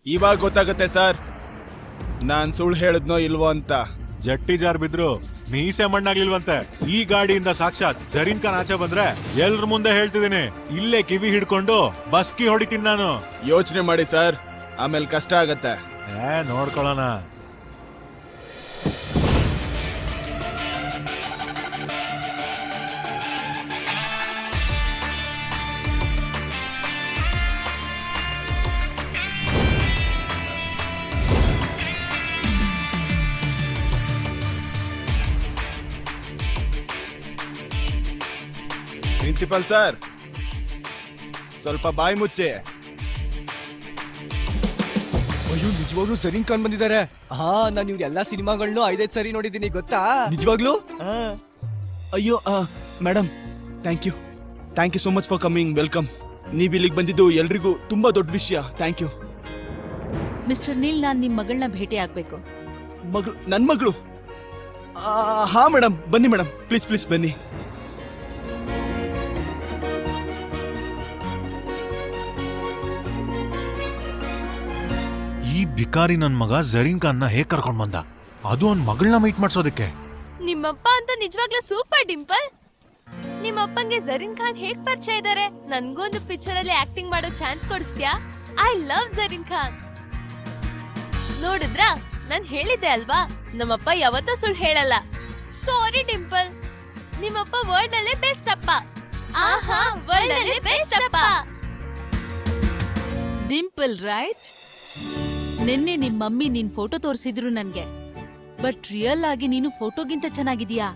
ಇವಾಗ ಗೊತ್ತಾಗುತ್ತೆ ಸರ್ ನಾನ್ ಸುಳ್ಳು ಹೇಳಿದ್ನೋ ಇಲ್ವೋ ಅಂತ. ಜಟ್ಟಿ ಜಾರ್ ಬಿದ್ರು ಮೀಸೆ ಮಣ್ಣಾಗ್ಲಿಲ್ವಂತೆ. ಈ ಗಾಡಿಯಿಂದ ಸಾಕ್ಷಾತ್ ಜರೀನ್ ಖಾನ್ ಆಚೆ ಬಂದ್ರೆ ಎಲ್ರ ಮುಂದೆ ಹೇಳ್ತಿದ್ದೀನಿ, ಇಲ್ಲೇ ಕಿವಿ ಹಿಡ್ಕೊಂಡು ಬಸ್ಕಿ ಹೊಡಿತೀನಿ ನಾನು. ಯೋಚನೆ ಮಾಡಿ ಸರ್, ಆಮೇಲೆ ಕಷ್ಟ ಆಗತ್ತೆ. ನೋಡ್ಕೊಳ್ಳೋಣ. ಪ್ರಿನ್ಸಿಪಲ್ ಸರ್, ಸ್ವಲ್ಪ ಬಾಯಿ ಮುಚ್ಚಿ. ಅಯ್ಯೋ, ನಿಜವಾಗ್ಲೂ ಜರೀನ್ ಖಾನ್ ಬಂದಿದ್ದಾರೆ. ನಾನು ಇವ್ರ ಎಲ್ಲಾ ಸಿನಿಮಾಗಳನ್ನೂ 5-5 ಸರಿ ನೋಡಿದ್ದೀನಿ, ಗೊತ್ತಾ? ನಿಜವಾಗ್ಲೂ? ಅಯ್ಯೋ madam, thank you so much for coming. Welcome. ನೀವು ಇಲ್ಲಿಗೆ ಬಂದಿದ್ದು ಎಲ್ರಿಗೂ ತುಂಬಾ ದೊಡ್ಡ ವಿಷಯ. Thank you. ಮಿಸ್ಟರ್ ನೀಲ್, ನಾನ್ ನಿಮ್ ಮಗಳನ್ನ ಭೇಟಿ ಆಗ್ಬೇಕು. ಮಗಳು? ನನ್ನ ಮಗಳು? ಹಾ ಮೇಡಮ್, ಬನ್ನಿ ಮೇಡಮ್, ಪ್ಲೀಸ್ ಬನ್ನಿ. ಈ ಬಿಕಾರಿ ನನ್ ಮಗ ಜರೀನ್ ಖಾನ್ನ ಹೇಗ್ ಕರ್ಕೊಂಡ್ ಬಂದ, ಅದು ಅವ್ನ್ ಮಗಳನ್ನ ಮೀಟ್ ಮಾಡ್ಸೋದಕ್ಕೆ? ನಿಮ್ಮಪ್ಪ ಅಂತೂ ನಿಜವಾಗ್ಲೂ ಸೂಪರ್ ಡಿಂಪಲ್. ನಿಮ್ಮಪ್ಪಂಗೆ ಜರೀನ್ ಖಾನ್ ಹೇಗ್ ಪರಿಚಯ ಇದಾರೆ? ನನ್ಗೊಂದು ಪಿಕ್ಚರ್ ಅಲ್ಲಿ ಆಕ್ಟಿಂಗ್ ಮಾಡೋ ಚಾನ್ಸ್ ಕೊಡಿಸ್ತ್ಯಾ? I love Zareen Khan. ನೋಡಿದ್ರಾ, ನಾನ್ ಹೇಳಿದ್ದೆ ಅಲ್ವಾ, ನಮ್ಮಪ್ಪ ಯಾವತ್ತೂ ಸುಳ್ಳು ಹೇಳಲ್ಲ. ಸಾರಿ ಡಿಂಪಲ್, ನಿಮ್ಮಪ್ಪ ವರ್ಲ್ಡ್ ಅಲ್ಲೇ ಬೆಸ್ಟ್ ಅಪ್ಪ. ಆಹಾ, ವರ್ಲ್ಡ್ ಅಲ್ಲೇ ಬೆಸ್ಟ್ ಅಪ್ಪ. ಡಿಂಪಲ್ ರೈಟ್? ನಿನ್ನೆ ನಿಮ್ ಮಮ್ಮಿ ನಿನ್ ಫೋಟೋ ತೋರಿಸಿದ್ರು ನನ್ಗೆ, ಬಟ್ ರಿಯಲ್ ಆಗಿ ನೀನು ಫೋಟೋಗಿಂತ ಚೆನ್ನಾಗಿದೀಯಾ.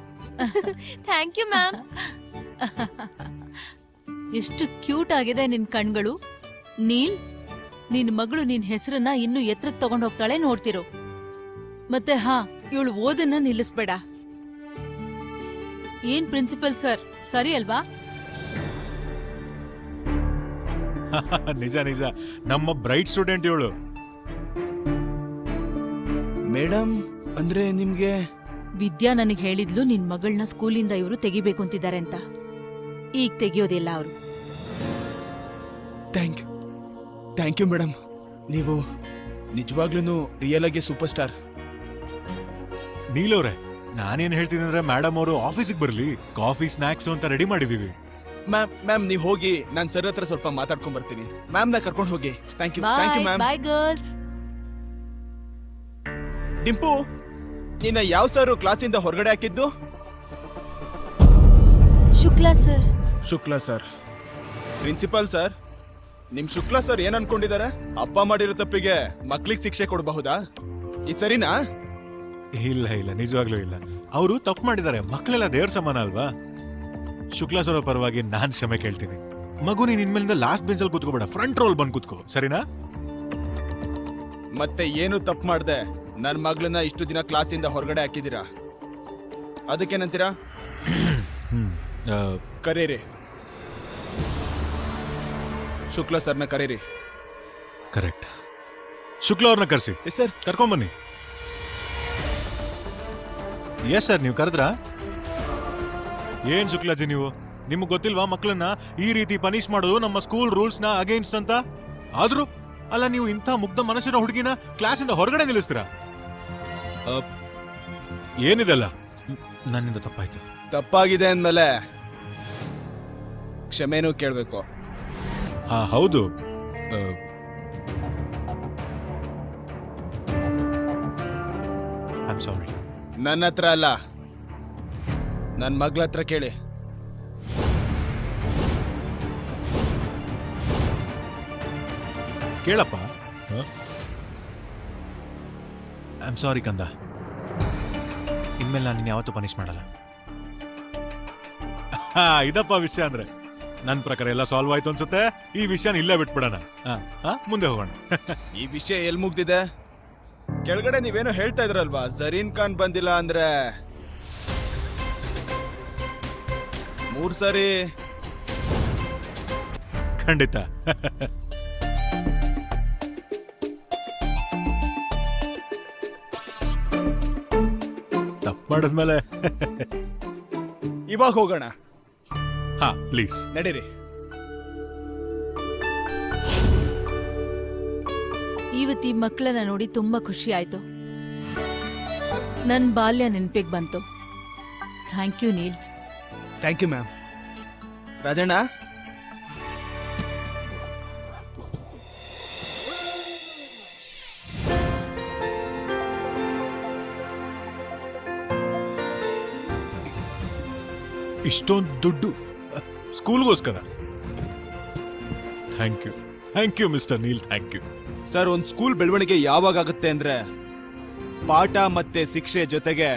Thank you ma'am. ಎಷ್ಟು ಕ್ಯೂಟ್ ಆಗಿದೆ ನಿನ್ ಕಣ್ಗಳು. ನೀಲ್, ನಿನ್ ಮಗಳು ನಿನ್ ಹೆಸರನ್ನ ಇನ್ನು ಎತ್ತರಕ್ಕೆ ತಗೊಂಡ್ ಹೋಗ್ತಾಳೆ, ನೋಡ್ತಿರೋ. ಮತ್ತೆ ಇವಳು ಓದನ್ನ ನಿಲ್ಲಿಸ್ಬೇಡ. ಏನ್ ಪ್ರಿನ್ಸಿಪಲ್ ಸರ್, ಸರಿ ಅಲ್ವಾ? ನಿಜ ನಮ್ಮ ಬ್ರೈಟ್ ಸ್ಟೂಡೆಂಟ್ ಇವಳು. ಮೇಡಮ್ ಅಂದ್ರೆ ನಿಮ್ಗೆ? ವಿದ್ಯಾ ನನಗ್ ಹೇಳಿದ್ಲು ನಿನ್ ಮಗಳನ್ನ ಸ್ಕೂಲಿಂದ ಇವರು ತೆಗಿಬೇಕು ಅಂತಿದ್ದಾರೆ ಅಂತ. ಈಗ ತೆಗಿಯೋದಿಲ್ಲ ಅವರು. Thank you madam. ನೀವು ನಿಜವಾಗ್ಲೂ ರಿಯಲ್ ಆಗಿ ಸೂಪರ್ ಸ್ಟಾರ್. ನೀಲವ್ರೆ, ನಾನೇನ್ ಹೇಳ್ತೀನಿ ಅಂದ್ರೆ ಮೇಡಮ್ ಅವರು ಆಫೀಸಿಗೆ ಬರ್ಲಿ, ಕಾಫಿ ಸ್ನಾಕ್ಸ್ ಅಂತ ರೆಡಿ ಮಾಡಿದೀವಿ. ಮ್ಯಾಮ್ ನೀವು ಹೋಗಿ, ನಾನು ಸರ್ ಹತ್ರ ಸ್ವಲ್ಪ ಮಾತಾಡ್ಕೊಂಡ್ ಬರ್ತೀನಿ. ಮ್ಯಾಮ್ ನ ಕರ್ಕೊಂಡು ಹೋಗಿ. Thank you ma'am. Bye girls. Dimpu, ನಿನ್ನ ಯಾವ ಸರ್ ಕ್ಲಾಸಿಂದ ಹೊರಗಡೆ ಹಾಕಿದ್ದು? ಶುಕ್ಲಾ ಸರ್. ಪ್ರಿನ್ಸಿಪಲ್ ಸರ್, ನಿಮ್ ಶುಕ್ಲಾ ಸರ್ ಏನ್ ಅನ್ಕೊಂಡಿದ್ದಾರೆ? ಅಪ್ಪ ಮಾಡಿರೋ ತಪ್ಪಿಗೆ ಮಕ್ಳಿಗೆ ಶಿಕ್ಷೆ ಕೊಡಬಹುದಾ? ಇದು ಸರಿನಾ? ಇಲ್ಲ, ನಿಜವಾಗ್ಲೂ ಇಲ್ಲ. ಅವರು ತಪ್ಪು ಮಾಡಿದ್ದಾರೆ. ಮಕ್ಕಳೆಲ್ಲ ದೇವ್ರ ಸಮಾನ ಅಲ್ವಾ? ಶುಕ್ಲಾ ಸರ್ ಪರವಾಗಿ ನಾನ್ ಕ್ಷಮೆ ಕೇಳ್ತೀನಿ. ಮಗು, ನೀನ್ ಇನ್ಮೇಲಿಂದ ಲಾಸ್ಟ್ ಬೆಂಚಲ್ಲಿ ಕೂತ್ಕೋಬೇಡ, ಫ್ರಂಟ್ ರೋಲ್ ಬಂದ್ ಕೂತ್ಕೋ, ಸರಿನಾ? ಮತ್ತೆ ಏನು ತಪ್ಪು ಮಾಡ್ದೆ ನನ್ ಮಗಳನ್ನ ಇಷ್ಟು ದಿನ ಕ್ಲಾಸಿಂದ ಹೊರಗಡೆ ಹಾಕಿದೀರಾ, ಅದಕ್ಕೇನಂತೀರಾ? ಕರೀರಿ, ಶುಕ್ಲಾ ಸರ್ನ ಕರೀರಿ. ಕರೆಕ್ಟ್, ಶುಕ್ಲಾ ಅವ್ರನ್ನ ಕರೆಸಿ. ಸರ್, ಕರ್ಕೊಂಬನ್ನಿ. ಎಸ್ ಸರ್, ನೀವು ಕರೆದ್ರಾ? ಏನ್ ಶುಕ್ಲಾಜಿ, ನೀವು ನಿಮ್ಗೆ ಗೊತ್ತಿಲ್ವಾ ಮಕ್ಕಳನ್ನ ಈ ರೀತಿ ಪನಿಷ್ ಮಾಡೋದು ನಮ್ಮ ಸ್ಕೂಲ್ ರೂಲ್ಸ್ ನ ಅಗೇನ್ಸ್ಟ್ ಅಂತ? ಆದ್ರೂ ಅಲ್ಲ, ನೀವು ಇಂಥ ಮುಗ್ಧ ಮನಸ್ಸಿನ ಹುಡುಗಿನ ಕ್ಲಾಸಿಂದ ಹೊರಗಡೆ ನಿಲ್ಲಿಸ್ತೀರಾ? ಏನಿದೆಲ್ಲ ನನ್ನಿಂದ ತಪ್ಪಾಯ್ತು. ತಪ್ಪಾಗಿದೆ ಅಂದ್ಮೇಲೆ ಕ್ಷಮೆನೂ ಕೇಳ್ಬೇಕು. ಹೌದು. I am sorry. ನನ್ನ ಹತ್ರ ಅಲ್ಲ, ನನ್ನ ಮಗಳ ಹತ್ರ ಕೇಳಿ. ಕೇಳಪ್ಪ. ಐ ಆಮ್ ಸಾರಿ ಕಂದ, ಇನ್ಮೇಲೆ ನಾನು ನಿನ್ನ ಯಾವತ್ತೂ ಪನಿಷ್ ಮಾಡಲ್ಲ. ಇದಪ್ಪ ವಿಷಯ ಅಂದ್ರೆ. ನನ್ನ ಪ್ರಕಾರ ಎಲ್ಲ ಸಾಲ್ವ್ ಆಯ್ತು ಅನ್ಸುತ್ತೆ. ಈ ವಿಷಯನ ಇಲ್ಲೇ ಬಿಟ್ಬಿಡೋಣ, ಮುಂದೆ ಹೋಗೋಣ. ಈ ವಿಷಯ ಎಲ್ಲಿ ಮುಗ್ದಿದೆ? ಕೆಳಗಡೆ ನೀವೇನೋ ಹೇಳ್ತಾ ಇದ್ರಲ್ವಾ, ಜರೀನ್ ಖಾನ್ ಬಂದಿಲ್ಲ ಅಂದ್ರೆ 3 ಸರಿ. ಖಂಡಿತ. ತಪ್ಪು ಮಾಡಿದ್ಮೇಲೆ ಇವಾಗ ಹೋಗೋಣ. ಪ್ಲೀಸ್ ನಡೀರಿ. ಇವತ್ತು ಈ ಮಕ್ಕಳನ್ನ ನೋಡಿ ತುಂಬಾ ಖುಷಿ ಆಯ್ತು. ನನ್ ಬಾಲ್ಯ ನೆನ್ಪಿಗ್ ಬಂತು. Thank you Neel. Thank you ma'am. Rajanna, ಇಷ್ಟೊಂದು ದುಡ್ಡು ಸ್ಕೂಲ್ಗೋಸ್ಕರ? Thank you mister Neel, thank you. Sir, ಒಂದು ಸ್ಕೂಲ್ ಬೆಳವಣಿಗೆ ಯಾವಾಗ ಆಗುತ್ತೆ ಅಂದ್ರೆ ಪಾಠ ಮತ್ತೆ ಶಿಕ್ಷೆ ಜೊತೆಗೆ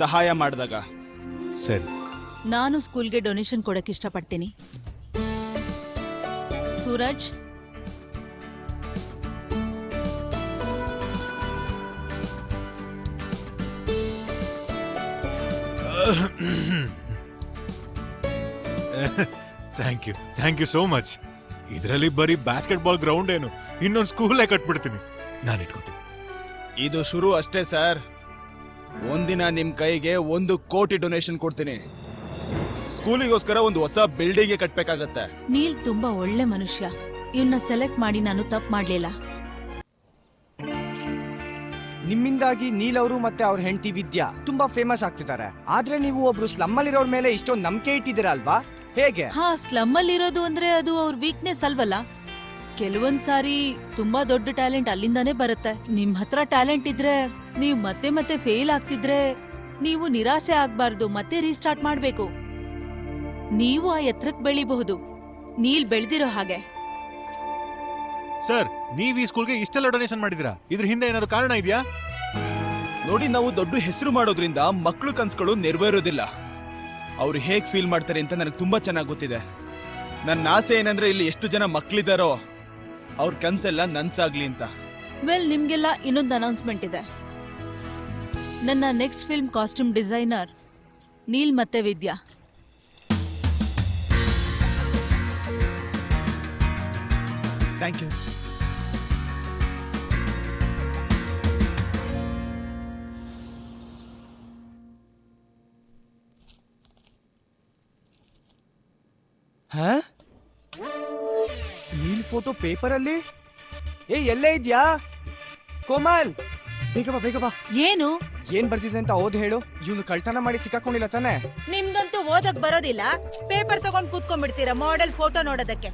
ಸಹಾಯ ಮಾಡಿದಾಗ. ಸರಿ. ನಾನು ಸ್ಕೂಲ್ಗೆ ಡೊನೇಷನ್ ಕೊಡಕ್ ಇಷ್ಟಪಡ್ತೀನಿ. Suraj, thank you so much. ಇದರಲ್ಲಿ ಬರೀ ಬಾಸ್ಕೆಟ್ಬಾಲ್ ಗ್ರೌಂಡ್ ಏನು, ಇನ್ನೊಂದು ಸ್ಕೂಲೇ ಕಟ್ಬಿಡ್ತೀನಿ. ನಾನು ಇಟ್ಕೋತೀನಿ. ಇದು ಶುರು ಅಷ್ಟೇ ಸರ್. ಒಂದಿನ ನಿಮ್ ಕೈಗೆ 1 ಕೋಟಿ ಡೊನೇಷನ್ ಕೊಡ್ತೀನಿ. ಸ್ಕೂಲಿಗೋಸ್ಕರ ಒಂದು ಹೊಸ ಬಿಲ್ಡಿಂಗ್ ಕಟ್ಬೇಕಾಗತ್ತೆ. ನೀಲ್ ತುಂಬಾ ಒಳ್ಳೆ ಮನುಷ್ಯ. ಇವನ್ನ ಸೆಲೆಕ್ಟ್ ಮಾಡಿ ನಾನು ತಪ್ಪು ಮಾಡ್ಲಿಲ್ಲ. ನಿಮ್ಮಿಂದಾಗಿ ನೀಲ್ ಅವರು ಮತ್ತೆ ಅವ್ರ ಹೆಂಡತಿ ವಿದ್ಯಾ ತುಂಬಾ ಫೇಮಸ್ ಆಗ್ತಿದ್ದಾರೆ. ಆದ್ರೆ ನೀವು ಒಬ್ರು ಸ್ಲಮ್ ಅಲ್ಲಿರೋರ್ ಮೇಲೆ ಇಷ್ಟೊಂದು ನಂಬಿಕೆ ಇಟ್ಟಿದ್ದೀರಾ ಅಲ್ವಾ? ಹೇಗೆ? ಹಾ, ಸ್ಲಮ್ ಅಲ್ಲಿ ಇರೋದು ಅಂದ್ರೆ ಅದು ಅವ್ರ ವೀಕ್ನೆಸ್ ಅಲ್ವಲ್ಲ. ಕೆಲವೊಂದ್ ಸಾರಿ ತುಂಬಾ ದೊಡ್ಡ ಟ್ಯಾಲೆಂಟ್ ಅಲ್ಲಿಂದಾನೇ ಬರುತ್ತೆ. ನಿಮ್ ಹತ್ರ ಟ್ಯಾಲೆಂಟ್ ಇದ್ರೆ, ನೀವ್ ಮತ್ತೆ ಮತ್ತೆ ಫೇಲ್ ಆಗ್ತಿದ್ರೆ ನೀವು ನಿರಾಸೆ ಆಗ್ಬಾರ್ದು, ಮತ್ತೆ ರೀಸ್ಟಾರ್ಟ್ ಮಾಡ್ಬೇಕು. ನೀವು ಆ ಎತ್ತರಕ್ಕೆ ಬೆಳಿಬಹುದು, ನೀಲ್ ಬೆಳೆದಿರೋ ಹಾಗೆ. ಸರ್, ನೀವ್ ಈ ಸ್ಕೂಲ್ಗೆ ಇಷ್ಟೆಲ್ಲ ಡೊನೇಷನ್ ಮಾಡಿದಿರಾ? ಇದ್ರ ಹಿಂದೆ ಏನಾದ್ರು ಕಾರಣ ಇದೆಯಾ? ನೋಡಿ, ನಾವು ದೊಡ್ಡ ಹೆಸರು ಮಾಡೋದ್ರಿಂದ ಮಕ್ಕಳು ಕನ್ಸುಗಳು ನೆರವೇರೋದಿಲ್ಲ. ಅವ್ರು ಹೇಗ್ ಫೀಲ್ ಮಾಡ್ತಾರೆ ಅಂತ ನನಗೆ ತುಂಬಾ ಚೆನ್ನಾಗಿ ಗೊತ್ತಿದೆ. ನನ್ನ ಆಸೆ ಏನಂದ್ರೆ ಇಲ್ಲಿ ಎಷ್ಟು ಜನ ಮಕ್ಕಳಿದಾರೋ ಅವ್ರ ಕನ್ಸೆಲ್ಲ ನನ್ಸಾಗ್ಲಿ ಅಂತ. ವೆಲ್, ನಿಮ್ಗೆಲ್ಲ ಇನ್ನೊಂದು ಅನೌನ್ಸ್ಮೆಂಟ್ ಇದೆ. ನನ್ನ next film costume designer Neel ಮತ್ತೆ ವಿದ್ಯಾ. Thank you. ಹಾ? ನೀಲ್ ಫೋಟೋ ಪೇಪರ್ ಅಲ್ಲಿ? ಎಲ್ಲೇ ಇದ್ಯಾ ಕೋಮಲ್? ಬೇಗ ಬಾ, ಬೇಗ ಬಾ. ಏನು? ಏನ್ ಬರ್ದಿದೆ ಅಂತ ಓದ್ ಹೇಳು. ಇವನು ಕಳ್ತನ ಮಾಡಿ ಸಿಕ್ಕಾಕೊಂಡಿಲ್ಲ ತಾನೆ? ನಿಮ್ಗಂತೂ ಓದಕ್ ಬರೋದಿಲ್ಲ, ಪೇಪರ್ ತಗೊಂಡ್ ಕೂತ್ಕೊಂಡ್ಬಿಡ್ತೀರಾ ಮಾಡೆಲ್ ಫೋಟೋ ನೋಡೋದಕ್ಕೆ.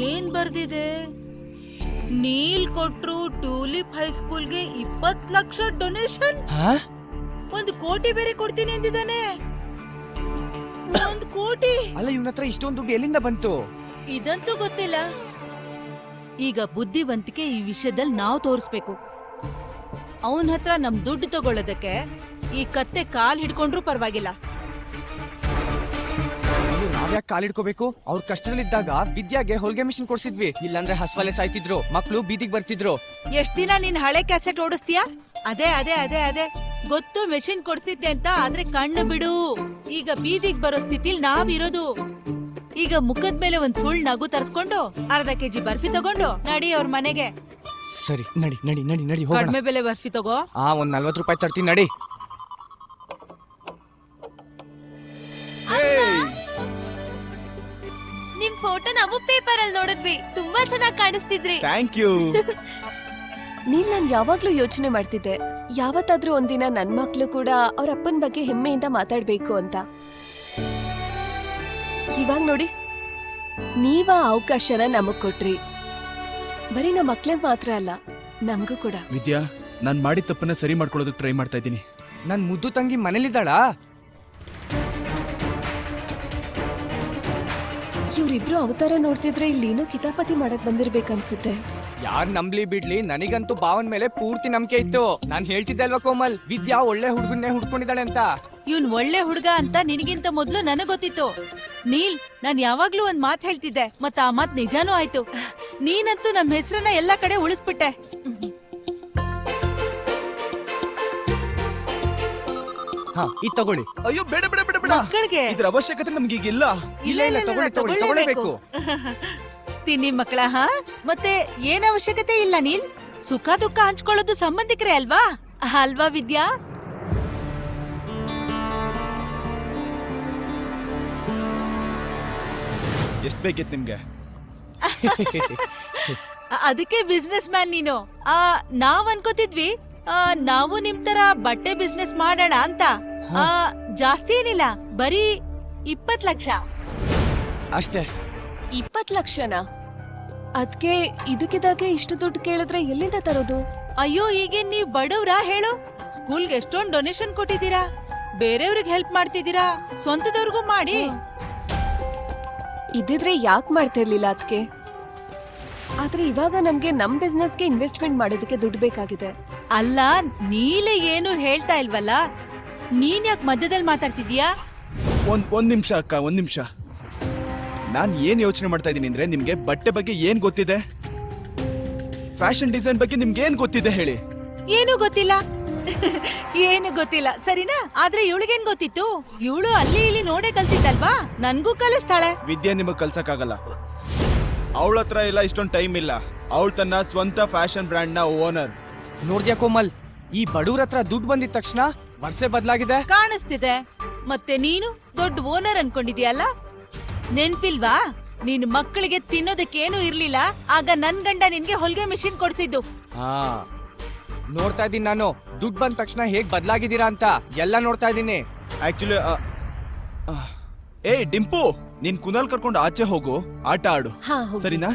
ಏನ್ ಬರ್ದಿದೆ? ನೀಲ್ ಕೊಟ್ರು ಟೂಲಿಪ್ ಹೈಸ್ಕೂಲ್ಗೆ 20 ಲಕ್ಷ ಡೊನೇಷನ್. ಹಾ? 1 ಕೋಟಿ ಬೇರೆ ಕೊಡ್ತೀನಿ ಅಂದಿದ್ದಾನೆ. 1 ಕೋಟಿ? ಅಲ್ಲ, ಇವನ ಹತ್ರ ಇಷ್ಟೊಂದು ದುಡ್ಡು ಎಲ್ಲಿಂದ ಬಂತು? ಇದಂತೂ ಗೊತ್ತಿಲ್ಲ. ಈಗ ಬುದ್ಧಿವಂತಿಕೆ ಈ ವಿಷಯದಲ್ಲಿ ನಾವು ತೋರಿಸ್ಬೇಕು. ಅವನ ಹತ್ರ ನಮ್ ದುಡ್ಡು ತಗೊಳ್ಳೋದಕ್ಕೆ ಈ ಕತ್ತೆ ಕಾಲ್ ಹಿಡ್ಕೊಂಡ್ರು ಪರವಾಗಿಲ್ಲ. ನಾವ್ಯಾಕೆ ಕಾಲಿಡ್ಕೋಬೇಕು? ಅವ್ರ ಕಷ್ಟದಲ್ಲಿದ್ದಾಗ ವಿದ್ಯಾಗೆ ಹೊಲಿಗೆ ಮಿಷಿನ್ ಕೊಡ್ಸಿದ್ವಿ. ಇಲ್ಲಾಂದ್ರೆ ಹಸ್ವಲೆ ಸಾಯ್ತಿದ್ರು, ಮಕ್ಳು ಬೀದಿಗೆ ಬರ್ತಿದ್ರು. ಎಷ್ಟ್ ದಿನ ನೀನ್ ಹಳೆ ಕ್ಯಾಸೆಟ್ ಓಡಿಸ್ತೀಯಾ? ಅದೇ ಅದೇ ಅದೇ ಅದೇ ಗೊತ್ತು ಮೆಷಿನ್ ಕೊಡ್ಸಿದ್ದೆ ಅಂತ, ಆದ್ರೆ ಕಣ್ಣು ಬಿಡು. ಈಗ ಬೀದಿಗೆ ಬರೋ ಸ್ಥಿತಿಲ್ ನಾವಿರೋದು. ಈಗ ಮುಖದ ಮೇಲೆ ಒಂದ್ ಸುಳ್ಳು ನಗು ತರ್ಸ್ಕೊಂಡು ಅರ್ಧ ಕೆಜಿ ಬರ್ಫಿ ತಗೊಂಡು ನಡಿ ಅವ್ರ ಮನೆಗೆ. ಸರಿ, ನಡಿ ನಡಿ ನಡಿ ನಡಿ ಹೋಗೋಣ. ಕಡಿಮೆ ಬೆಲೆ ಬರ್ಫಿ ತಗೋ. ಒಂದ್ 40 ರೂಪಾಯಿ ತರ್ತೀನಿ, ನಡಿ. ನಿಮ್ ಫೋಟೋ ನಾವು ಪೇಪರ್ ಅಲ್ಲಿ ನೋಡಿದ್ವಿ. ತುಂಬಾ ಚೆನ್ನಾಗಿ ಕಾಣಿಸ್ತಿದ್ರಿ. Thank you. ನೀನ್ ನಾನ್ ಯಾವಾಗ್ಲೂ ಯೋಚನೆ ಮಾಡ್ತಿದ್ದೆ, ಯಾವತ್ತಾದ್ರೂ ಒಂದಿನ ನನ್ ಮಕ್ಳು ಕೂಡ ಅವ್ರ ಅಪ್ಪನ ಬಗ್ಗೆ ಹೆಮ್ಮೆಯಿಂದ ಮಾತಾಡ್ಬೇಕು ಅಂತ. ಇವಾಗ ನೋಡಿ, ನೀವ ಅವಕಾಶನ ನಮಗ್ ಕೊಟ್ರಿ. ಬರೀ ನಮ್ಮ ಮಕ್ಳಿಗೆ ಮಾತ್ರ ಅಲ್ಲ, ನಮಗೂ ಕೂಡ. ವಿದ್ಯಾ, ನಾನ್ ಮಾಡಿದ ತಪ್ಪನ್ನ ಸರಿ ಮಾಡ್ಕೊಳ್ಳೋದಕ್ಕೆ ಟ್ರೈ ಮಾಡ್ತಾ ಇದ್ದೀನಿ. ನನ್ ಮುದ್ದು ತಂಗಿ ಮನೇಲಿದ್ದಾಳಾ? ಇವ್ರಿಬ್ರು ಅವತಾರ ನೋಡ್ತಿದ್ರೆ ಇಲ್ಲೇನೋ ಕಿತಾಪತಿ ಮಾಡಕ್ ಬಂದಿರ್ಬೇಕನ್ಸುತ್ತೆ. ಯಾರ್ ನಂಬ್ಲಿ ಬಿಡ್ಲಿ, ನನಗಂತೂ ಭಾವನ್ ಮೇಲೆ ಪೂರ್ತಿ ನಂಬಿಕೆ ಇತ್ತು. ನಾನ್ ಹೇಳ್ತಿದ್ದೆ ಅಲ್ವಾ ಕೋಮಲ್, ವಿದ್ಯಾ ಒಳ್ಳೆ ಹುಡುಗನ್ನೇ ಹುಡ್ಕೊಂಡಿದ್ದಾಳೆ ಅಂತ. ಇವ್ನ್ ಒಳ್ಳೆ ಹುಡುಗ ಅಂತ ನಿನಗಿಂತ ಮೊದ್ಲು ನನಗ್ ಗೊತ್ತಿತ್ತು. ನೀಲ್, ನಾನ್ ಯಾವಾಗ್ಲೂ ಒಂದ್ ಮಾತ್ ಹೇಳ್ತಿದ್ದೆ, ಮತ್ತ ಆ ಮಾತ್ ನಿಜಾನೂ ಆಯ್ತು. ನೀನಂತೂ ನಮ್ ಹೆಸರನ್ನ ಎಲ್ಲಾ ಕಡೆ ಉಳಿಸ್ಬಿಟ್ಟೆ. ಹಾ, ಇದ್ ತಗೊಳ್ಳಿ. ಅಯ್ಯೋ, ಬೇಡ ಬೇಡ ಬೇಡ ಬೇಡ. ಮಕ್ಕಳಿಗೆ ಇದ್ರ ಅವಶ್ಯಕತೆ ನಮ್ಗೆ ಈಗಿಲ್ಲ. ಇಲ್ಲ ಇಲ್ಲ, ತಗೊಳ್ಳಿ ತಗೊಳ್ಳಿ, ತಗೊಳ್ಳೇಬೇಕು. ತಿನ್ನಿ ಮಕ್ಕಳ. ಹಾ, ಮತ್ತೆ ಏನ್ ಅವಶ್ಯಕತೆ ಇಲ್ಲ ನೀಲ್. ಸುಖ ದುಃಖ ಹಂಚ್ಕೊಳ್ಳೋದು ಸಂಬಂಧಿಕರೇ ಅಲ್ವಾ? ಅಲ್ವಾ ವಿದ್ಯಾ? ಎಷ್ಟ್ ಬೇಕಿತ್ತು ನಿಮ್ಗೆ? ಅದಕ್ಕೆ ಬಿಸ್ನೆಸ್ ಮ್ಯಾನ್ ನೀನು. ನಾವ್ ಅನ್ಕೋತಿದ್ವಿ ನಾವು ನಿಮ್ ತರ ಬಟ್ಟೆ ಬಿಸ್ನೆಸ್ ಮಾಡೋಣ ಅಂತ. ಜಾಸ್ತಿ ಏನಿಲ್ಲ, ಬರೀ 20 ಲಕ್ಷ ಅಷ್ಟೇ. 20 ಲಕ್ಷನಾ? ಅದ್ಕೆ ಇದಕ್ಕಿದಾಗೆ ಇಷ್ಟು ದುಡ್ಡು ಕೇಳಿದ್ರೆ ಎಲ್ಲಿಂದ ತರೋದು? ಅಯ್ಯೋ, ಈಗ ನೀವ್ ಬಡವ್ರಾ ಹೇಳು? ಸ್ಕೂಲ್ಗೆ ಎಷ್ಟೊಂದ್ ಡೊನೇಷನ್ ಕೊಟ್ಟಿದ್ದೀರಾ, ಬೇರೆಯವ್ರಿಗೆ ಹೆಲ್ಪ್ ಮಾಡ್ತಿದ್ದೀರಾ, ಸ್ವಂತದವ್ರಿಗೂ ಮಾಡಿ. ಇದ್ದಿದ್ರೆ ಯಾಕೆ ಮಾಡ್ತಿರ್ಲಿಲ್ಲ ಅದ್ಕೆ? ಆದ್ರೆ ಇವಾಗ ನಮ್ಗೆ ನಮ್ ಬಿಸ್ನೆಸ್ಗೆ ಇನ್ವೆಸ್ಟ್ಮೆಂಟ್ ಮಾಡೋದಕ್ಕೆ ದುಡ್ಡು ಬೇಕಾಗಿದೆ. ಅಲ್ಲ, ನೀಲೆ ಏನು ಹೇಳ್ತಾ ಇಲ್ವಲ್ಲ, ನೀನ್ ಯಾಕೆ ಮಧ್ಯದಲ್ಲಿ ಮಾತಾಡ್ತಿದ್ಯಾ? ಒಂದ್ ನಿಮಿಷ ಅಕ್ಕ, ಒಂದ್ ನಿಮಿಷ. ನಾನ್ ಏನ್ ಯೋಚನೆ ಮಾಡ್ತಾ ಇದೀನಿ ಅಂದ್ರೆ, ನಿಮ್ಗೆ ಬಟ್ಟೆ ಬಗ್ಗೆ ಏನ್ ಗೊತ್ತಿದೆ? ಫ್ಯಾಷನ್ ಡಿಸೈನ್ ಬಗ್ಗೆ ನಿಮ್ಗೆ ಏನ್ ಗೊತ್ತಿದೆ ಹೇಳಿ? ಏನು ಗೊತ್ತಿಲ್ಲ. ಏನು ಗೊತ್ತಿಲ್ಲ ಸರಿನಾ? ಆದ್ರೆ ಇವಳಿಗೇನ್ ಗೊತ್ತಿತ್ತು? ಇವಳು ಅಲ್ಲಿ ಇಲ್ಲಿ ನೋಡೇ ಕಲ್ತಿದ್ದಲ್ವಾ, ನನ್ಗೂ ಕಲಿಸ್ತಾಳೆ. ವಿದ್ಯೆ ನಿಮಗ್ ಕಲ್ಸಕ್ಕಾಗಲ್ಲ. ಅವಳ ಹತ್ರ ಇಲ್ಲ ಇಷ್ಟೊಂದು ಟೈಮ್ ಇಲ್ಲ. ಅವಳು ತನ್ನ ಸ್ವಂತ ಫ್ಯಾಷನ್ ಬ್ರ್ಯಾಂಡ್ ನ ಓನರ್. ನೋಡ್ದ್ಯಾ ಕೋಮಲ್, ಈ ಬಡವ್ರ ಹತ್ರ ದುಡ್ಡು ಬಂದಿದ ತಕ್ಷಣ ವರ್ಷೆ ಬದಲಾಗಿದೆ. ಕಾಣಿಸ್ತಿದೆ. ಮತ್ತೆ ನೀನು ದೊಡ್ಡ ಓನರ್ ಅನ್ಕೊಂಡಿದ್ಯಲ್ಲ, ನೆನ್ಪಿಲ್ವಾ? ನೀನ್ ಮಕ್ಕಳಿಗೆ ತಿನ್ನೋದಕ್ಕೇನು ಇರ್ಲಿಲ್ಲ, ಆಗ ನನ್ ಗಂಡ ನಿನ್ಗೆ ಹೊಲಿಗೆ ಮಿಷಿನ್ ಕೊಡ್ಸಿದ್ದು. ಹಾ, ನೋಡ್ತಾ ಇದೀನಿ ನಾನು, ದುಡ್ಡು ಬಂದ ತಕ್ಷಣ ಹೇಗ್ ಬದಲಾಗಿದ್ದೀರಾ ಅಂತ ಎಲ್ಲ ನೋಡ್ತಾ ಇದೀನಿ. ಆಕ್ಚುಲಿ ಏ ಡಿಂಪು, ನೀನ್ ಕುನಾಲ್ ಕರ್ಕೊಂಡು ಆಚೆ ಹೋಗು, ಆಟ ಆಡು. ಹಾ, ಹೋಗಿ. ಸರಿನಾ?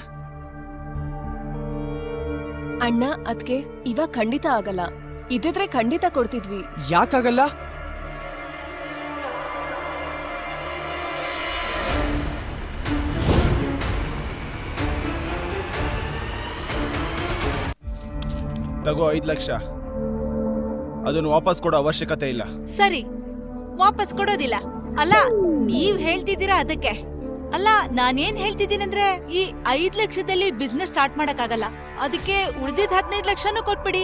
ಅಣ್ಣ, ಅದ್ಕೆ ಇವಾಗ ಖಂಡಿತ ಆಗಲ್ಲ. ಇದಿದ್ರೆ ಖಂಡಿತ ಕೊಡ್ತಿದ್ವಿ. ಯಾಕಾಗಲ್ಲ? ತಗೋ 5 ಲಕ್ಷ. ಅದನ್ನು ವಾಪಸ್ ಕೊಡೋ ಅವಶ್ಯಕತೆ ಇಲ್ಲ. ಸರಿ, ವಾಪಸ್ ಕೊಡೋದಿಲ್ಲ. ಅಲ್ಲ, ನೀವ್ ಹೇಳ್ತಿದ್ದೀರಾ ಅದಕ್ಕೆ. ಅಲ್ಲ, ನಾನೇನ್ ಹೇಳ್ತಿದ್ದೀನಂದ್ರೆ, ಈ 5 ಲಕ್ಷದಲ್ಲಿ ಬಿಸ್ನೆಸ್ ಸ್ಟಾರ್ಟ್ ಮಾಡಕ್ಕಾಗಲ್ಲ. ಅದಕ್ಕೆ ಉಳಿದಿದ್ 15 ಲಕ್ಷನೂ ಕೊಟ್ಬಿಡಿ.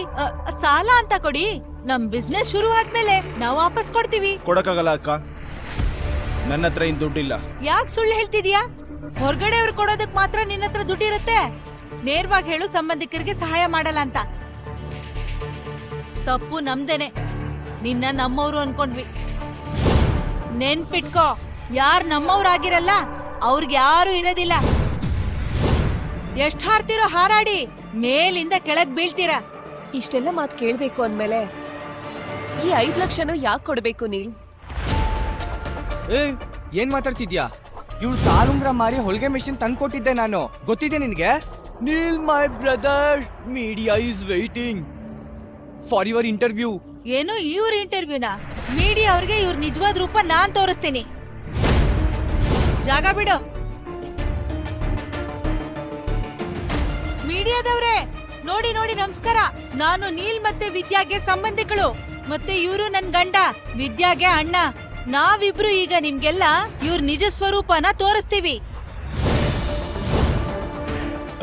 ಸಾಲ ಅಂತ ಕೊಡಿ. ನಮ್ ಬಿಸ್ನೆಸ್ ಶುರು ಆದ್ಮೇಲೆ ನಾವ್ ವಾಪಸ್ ಕೊಡ್ತೀವಿ. ಕೊಡಕ್ಕಾಗಲ್ಲ ಅಕ್ಕ, ನನ್ನ ಹತ್ರ ಇನ್ ದುಡ್ಡಿಲ್ಲ. ಯಾಕೆ ಸುಳ್ಳು ಹೇಳ್ತಿದ್ಯಾ? ಹೊರಗಡೆ ಅವ್ರು ಕೊಡೋದಕ್ ಮಾತ್ರ ನಿನ್ನ ಹತ್ರ ದುಡ್ಡಿರುತ್ತೆ. ನೇರವಾಗಿ ಹೇಳು, ಸಂಬಂಧಿಕರಿಗೆ ಸಹಾಯ ಮಾಡಲ್ಲ ಅಂತ. ತಪ್ಪು ನಮ್ದೇನೆ, ನಿನ್ನ ನಮ್ಮವ್ರು ಅನ್ಕೊಂಡ್ವಿ. ನೆನ್ಪಿಟ್ಕೋ, ಯಾರ್ ನಮ್ಮವ್ರಾಗಿರಲ್ಲ ಅವ್ರಿಗೆ ಯಾರು ಇರೋದಿಲ್ಲ. ಎಷ್ಟ್ ಹಾರ್ತಿರೋ ಹಾರಾಡಿ, ಮೇಲಿಂದ ಕೆಳಗ್ ಬೀಳ್ತೀರಾ. ಇಷ್ಟೆಲ್ಲ ಮಾತು ಕೇಳ್ಬೇಕು ಅಂದ್ಮೇಲೆ ಈ 5 ಲಕ್ಷನೂ ಯಾಕೆ ಕೊಡ್ಬೇಕು ನೀಲ್? ಏ, ಏನ್ ಮಾತಾಡ್ತಿದ್ಯಾ? ಇವಳು ಕಾಲುಂಗ್ರ ಮಾರಿ ಹೊಲಿಗೆ ಮಿಷಿನ್ ತಂದ್ಕೊಟ್ಟಿದ್ದೆ ನಾನು, ಗೊತ್ತಿದೆ ನಿನ್ಗೆ? Neel my brother, media is waiting for your interview. ಏನು ಇವ್ರ ಇಂಟರ್ವ್ಯೂನ? ಮೀಡಿಯಾ ಅವ್ರಿಗೆ ಇವ್ರ ನಿಜವಾದ ರೂಪ ನಾನ್ ತೋರಿಸ್ತೀನಿ. ಜಾಗ ಬಿಡು. ಮೀಡಿಯಾದವ್ರೆ, ನೋಡಿ ನೋಡಿ, ನಮಸ್ಕಾರ. ನಾನು ನೀಲ್ ಮತ್ತೆ ವಿದ್ಯಾಗೆ ಸಂಬಂಧಿಕಳು, ಮತ್ತೆ ಇವರು ನನ್ ಗಂಡ, ವಿದ್ಯಾಗೆ ಅಣ್ಣ. ನಾವಿಬ್ರು ಈಗ ನಿಮ್ಗೆಲ್ಲ ಇವ್ರ ನಿಜ ಸ್ವರೂಪನ ತೋರಿಸ್ತೀವಿ.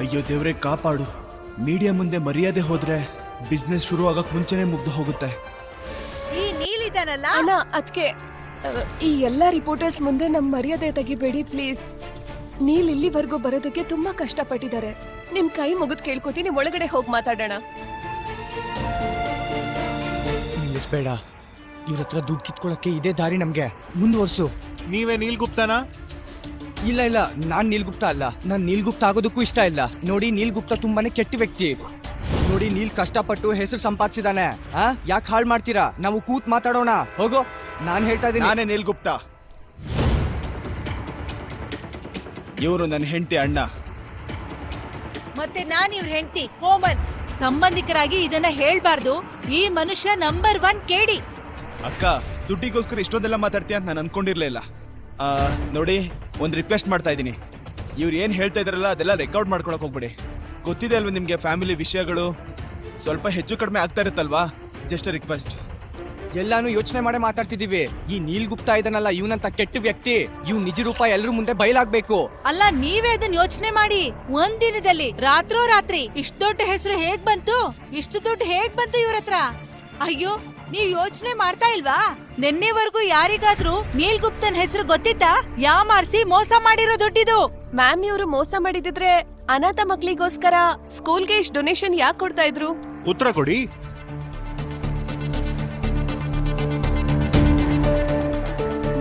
ಅಯ್ಯೋ ದೇವ್ರೆ, ಕಾಪಾಡು. ಮೀಡಿಯಾ ಮುಂದೆ ಮರ್ಯಾದೆ ಹೋದ್ರೆ ಬಿಸ್ನೆಸ್ ಶುರು ಆಗಕ್ ಮುಂಚೆನೆ ಮುಗ್ದು ಹೋಗುತ್ತೆ. ಈ ನೀಲ್ ಇದಾನಲ್ಲ, ಅಣ್ಣ, ಅದ್ಕೆ ಈ ಎಲ್ಲಾ ರಿಪೋರ್ಟರ್ಸ್ ಮುಂದೆ ನಮ್ ಮರ್ಯಾದೆ ತೆಗಿಬೇಡಿ ಪ್ಲೀಸ್. ನೀಲ್ ಇಲ್ಲಿವರೆಗೂ ಬರೋದಕ್ಕೆ ತುಂಬಾ ಕಷ್ಟಪಟ್ಟಿದ್ದಾರೆ. ನಿಮ್ ಕೈ ಮುಗಿದ್ ಕೇಳ್ಕೊತೀನಿ, ಒಳಗಡೆ ಹೋಗಿ ಮಾತಾಡೋಣ. ನಿಲ್ಲಿಸ್ಬೇಡ. ಇವ್ರ ಹತ್ರ ದುಡ್ಡು ಕಿತ್ಕೊಳಕ್ಕೆ ಇದೇ ದಾರಿ ನಮ್ಗೆ. ಮುಂದುವರ್ಸು. ನೀವೇ ನೀಲ್ ಗುಪ್ತಾನಾ? ಇಲ್ಲ ಇಲ್ಲ, ನಾನ್ ನೀಲ್ ಗುಪ್ತಾ ಅಲ್ಲ. ನಾನ್ ನೀಲ್ ಗುಪ್ತಾ ಆಗೋದಕ್ಕೂ ಇಷ್ಟ ಇಲ್ಲ. ನೋಡಿ, ನೀಲ್ ಗುಪ್ತಾ ತುಂಬಾನೇ ಕೆಟ್ಟ ವ್ಯಕ್ತಿ. ನೋಡಿ, ನೀಲ್ ಕಷ್ಟಪಟ್ಟು ಹೆಸರು ಸಂಪಾದಿಸಿದಾನೆ. ಯಾಕೆ ಹಾಳು ಮಾಡ್ತೀರಾ? ನಾವು ಕೂತ್ ಮಾತಾಡೋಣ. ಹೋಗೋ, ನಾನ್ ಹೇಳ್ತಾ ಇದ್ದೀನಿ. ನಾನೇ ನೀಲ್ ಗುಪ್ತಾ. ಇವರು ನನ್ನ ಹೆಂಡತಿ ಅಣ್ಣ. ಮತ್ತೆ ನಾನ್ ಇವ್ರ ಹೆಂಡತಿ ಕೋಮಲ್. ಸಂಬಂಧಿಕರಾಗಿ ಇದನ್ನ ಹೇಳ್ಬಾರ್ದು. ಈ ಮನುಷ್ಯ ನಂಬರ್ 1 ಕೇಡಿ. ಅಕ್ಕ, ದುಡ್ಡಿಗೋಸ್ಕರ ಇಷ್ಟೊಂದೆಲ್ಲ ಮಾತಾಡ್ತೀಯ ಅಂತ ನಾನು ಅನ್ಕೊಂಡಿರ್ಲಿಲ್ಲ. ನೋಡಿ, ಒಂದು ರಿಕ್ವೆಸ್ಟ್ ಮಾಡ್ತಾ ಇದ್ದೀನಿ. ಇವ್ರು ಏನು ಹೇಳ್ತಾ ಇದಾರಲ್ಲ ಅದೆಲ್ಲ ರೆಕಾರ್ಡ್ ಮಾಡ್ಕೊಳಕ್ ಹೋಗ್ಬಿಡಿ. ಗೊತ್ತಿದೆ ಅಲ್ವಾ ನಿಮ್ಗೆ, ಫ್ಯಾಮಿಲಿ ವಿಷಯಗಳು ಸ್ವಲ್ಪ ಹೆಚ್ಚು ಕಡಿಮೆ ಆಗ್ತಾ ಇರುತ್ತಲ್ವಾ. Just request. ಎಲ್ಲಾನು ಯೋಚನೆ ಮಾಡೇ ಮಾತಾಡ್ತಿದೀವಿ. ಈ ನೀಲ್ ಗುಪ್ತಾ ಇದನ್ನಲ್ಲ, ಇವನಂತ ಕೆಟ್ಟ ವ್ಯಕ್ತಿ. ಇವ್ ನಿಜ ರೂಪ ಎಲ್ರ ಮುಂದೆ ಬಯಲಾಗ್ಬೇಕು. ಅಲ್ಲ, ನೀವೇ ಅದನ್ನ ಯೋಚನೆ ಮಾಡಿ. ಒಂದ್ ದಿನದಲ್ಲಿ ರಾತ್ರೋರಾತ್ರಿ ಇಷ್ಟು ದೊಡ್ಡ ಹೆಸರು ಹೇಗ್ ಬಂತು? ಇಷ್ಟು ದುಡ್ಡು ಹೇಗ್ ಬಂತು ಇವ್ರ ಹತ್ರ? ಅಯ್ಯೋ, ನೀವ್ ಯೋಚನೆ ಮಾಡ್ತಾ ಇಲ್ವಾ? ನಿನ್ನೆವರೆಗೂ ಯಾರಿಗಾದ್ರೂ ನೀಲ್ ಗುಪ್ತನ್ ಹೆಸರು ಗೊತ್ತಿದ್ದ? ಯಾಮಾರ್ಸಿ ಮೋಸ ಮಾಡಿರೋ ದುಡ್ಡಿದು. ಮ್ಯಾಮ್, ಇವ್ರು ಮೋಸ ಮಾಡಿದಿದ್ರೆ ಅನಾಥ ಮಕ್ಳಿಗೋಸ್ಕರ ಸ್ಕೂಲ್ಗೆ ಇಷ್ಟು ಡೊನೇಷನ್ ಯಾಕೆ ಕೊಡ್ತಾ ಇದ್ರು? ಉತ್ತರ ಕೊಡಿ.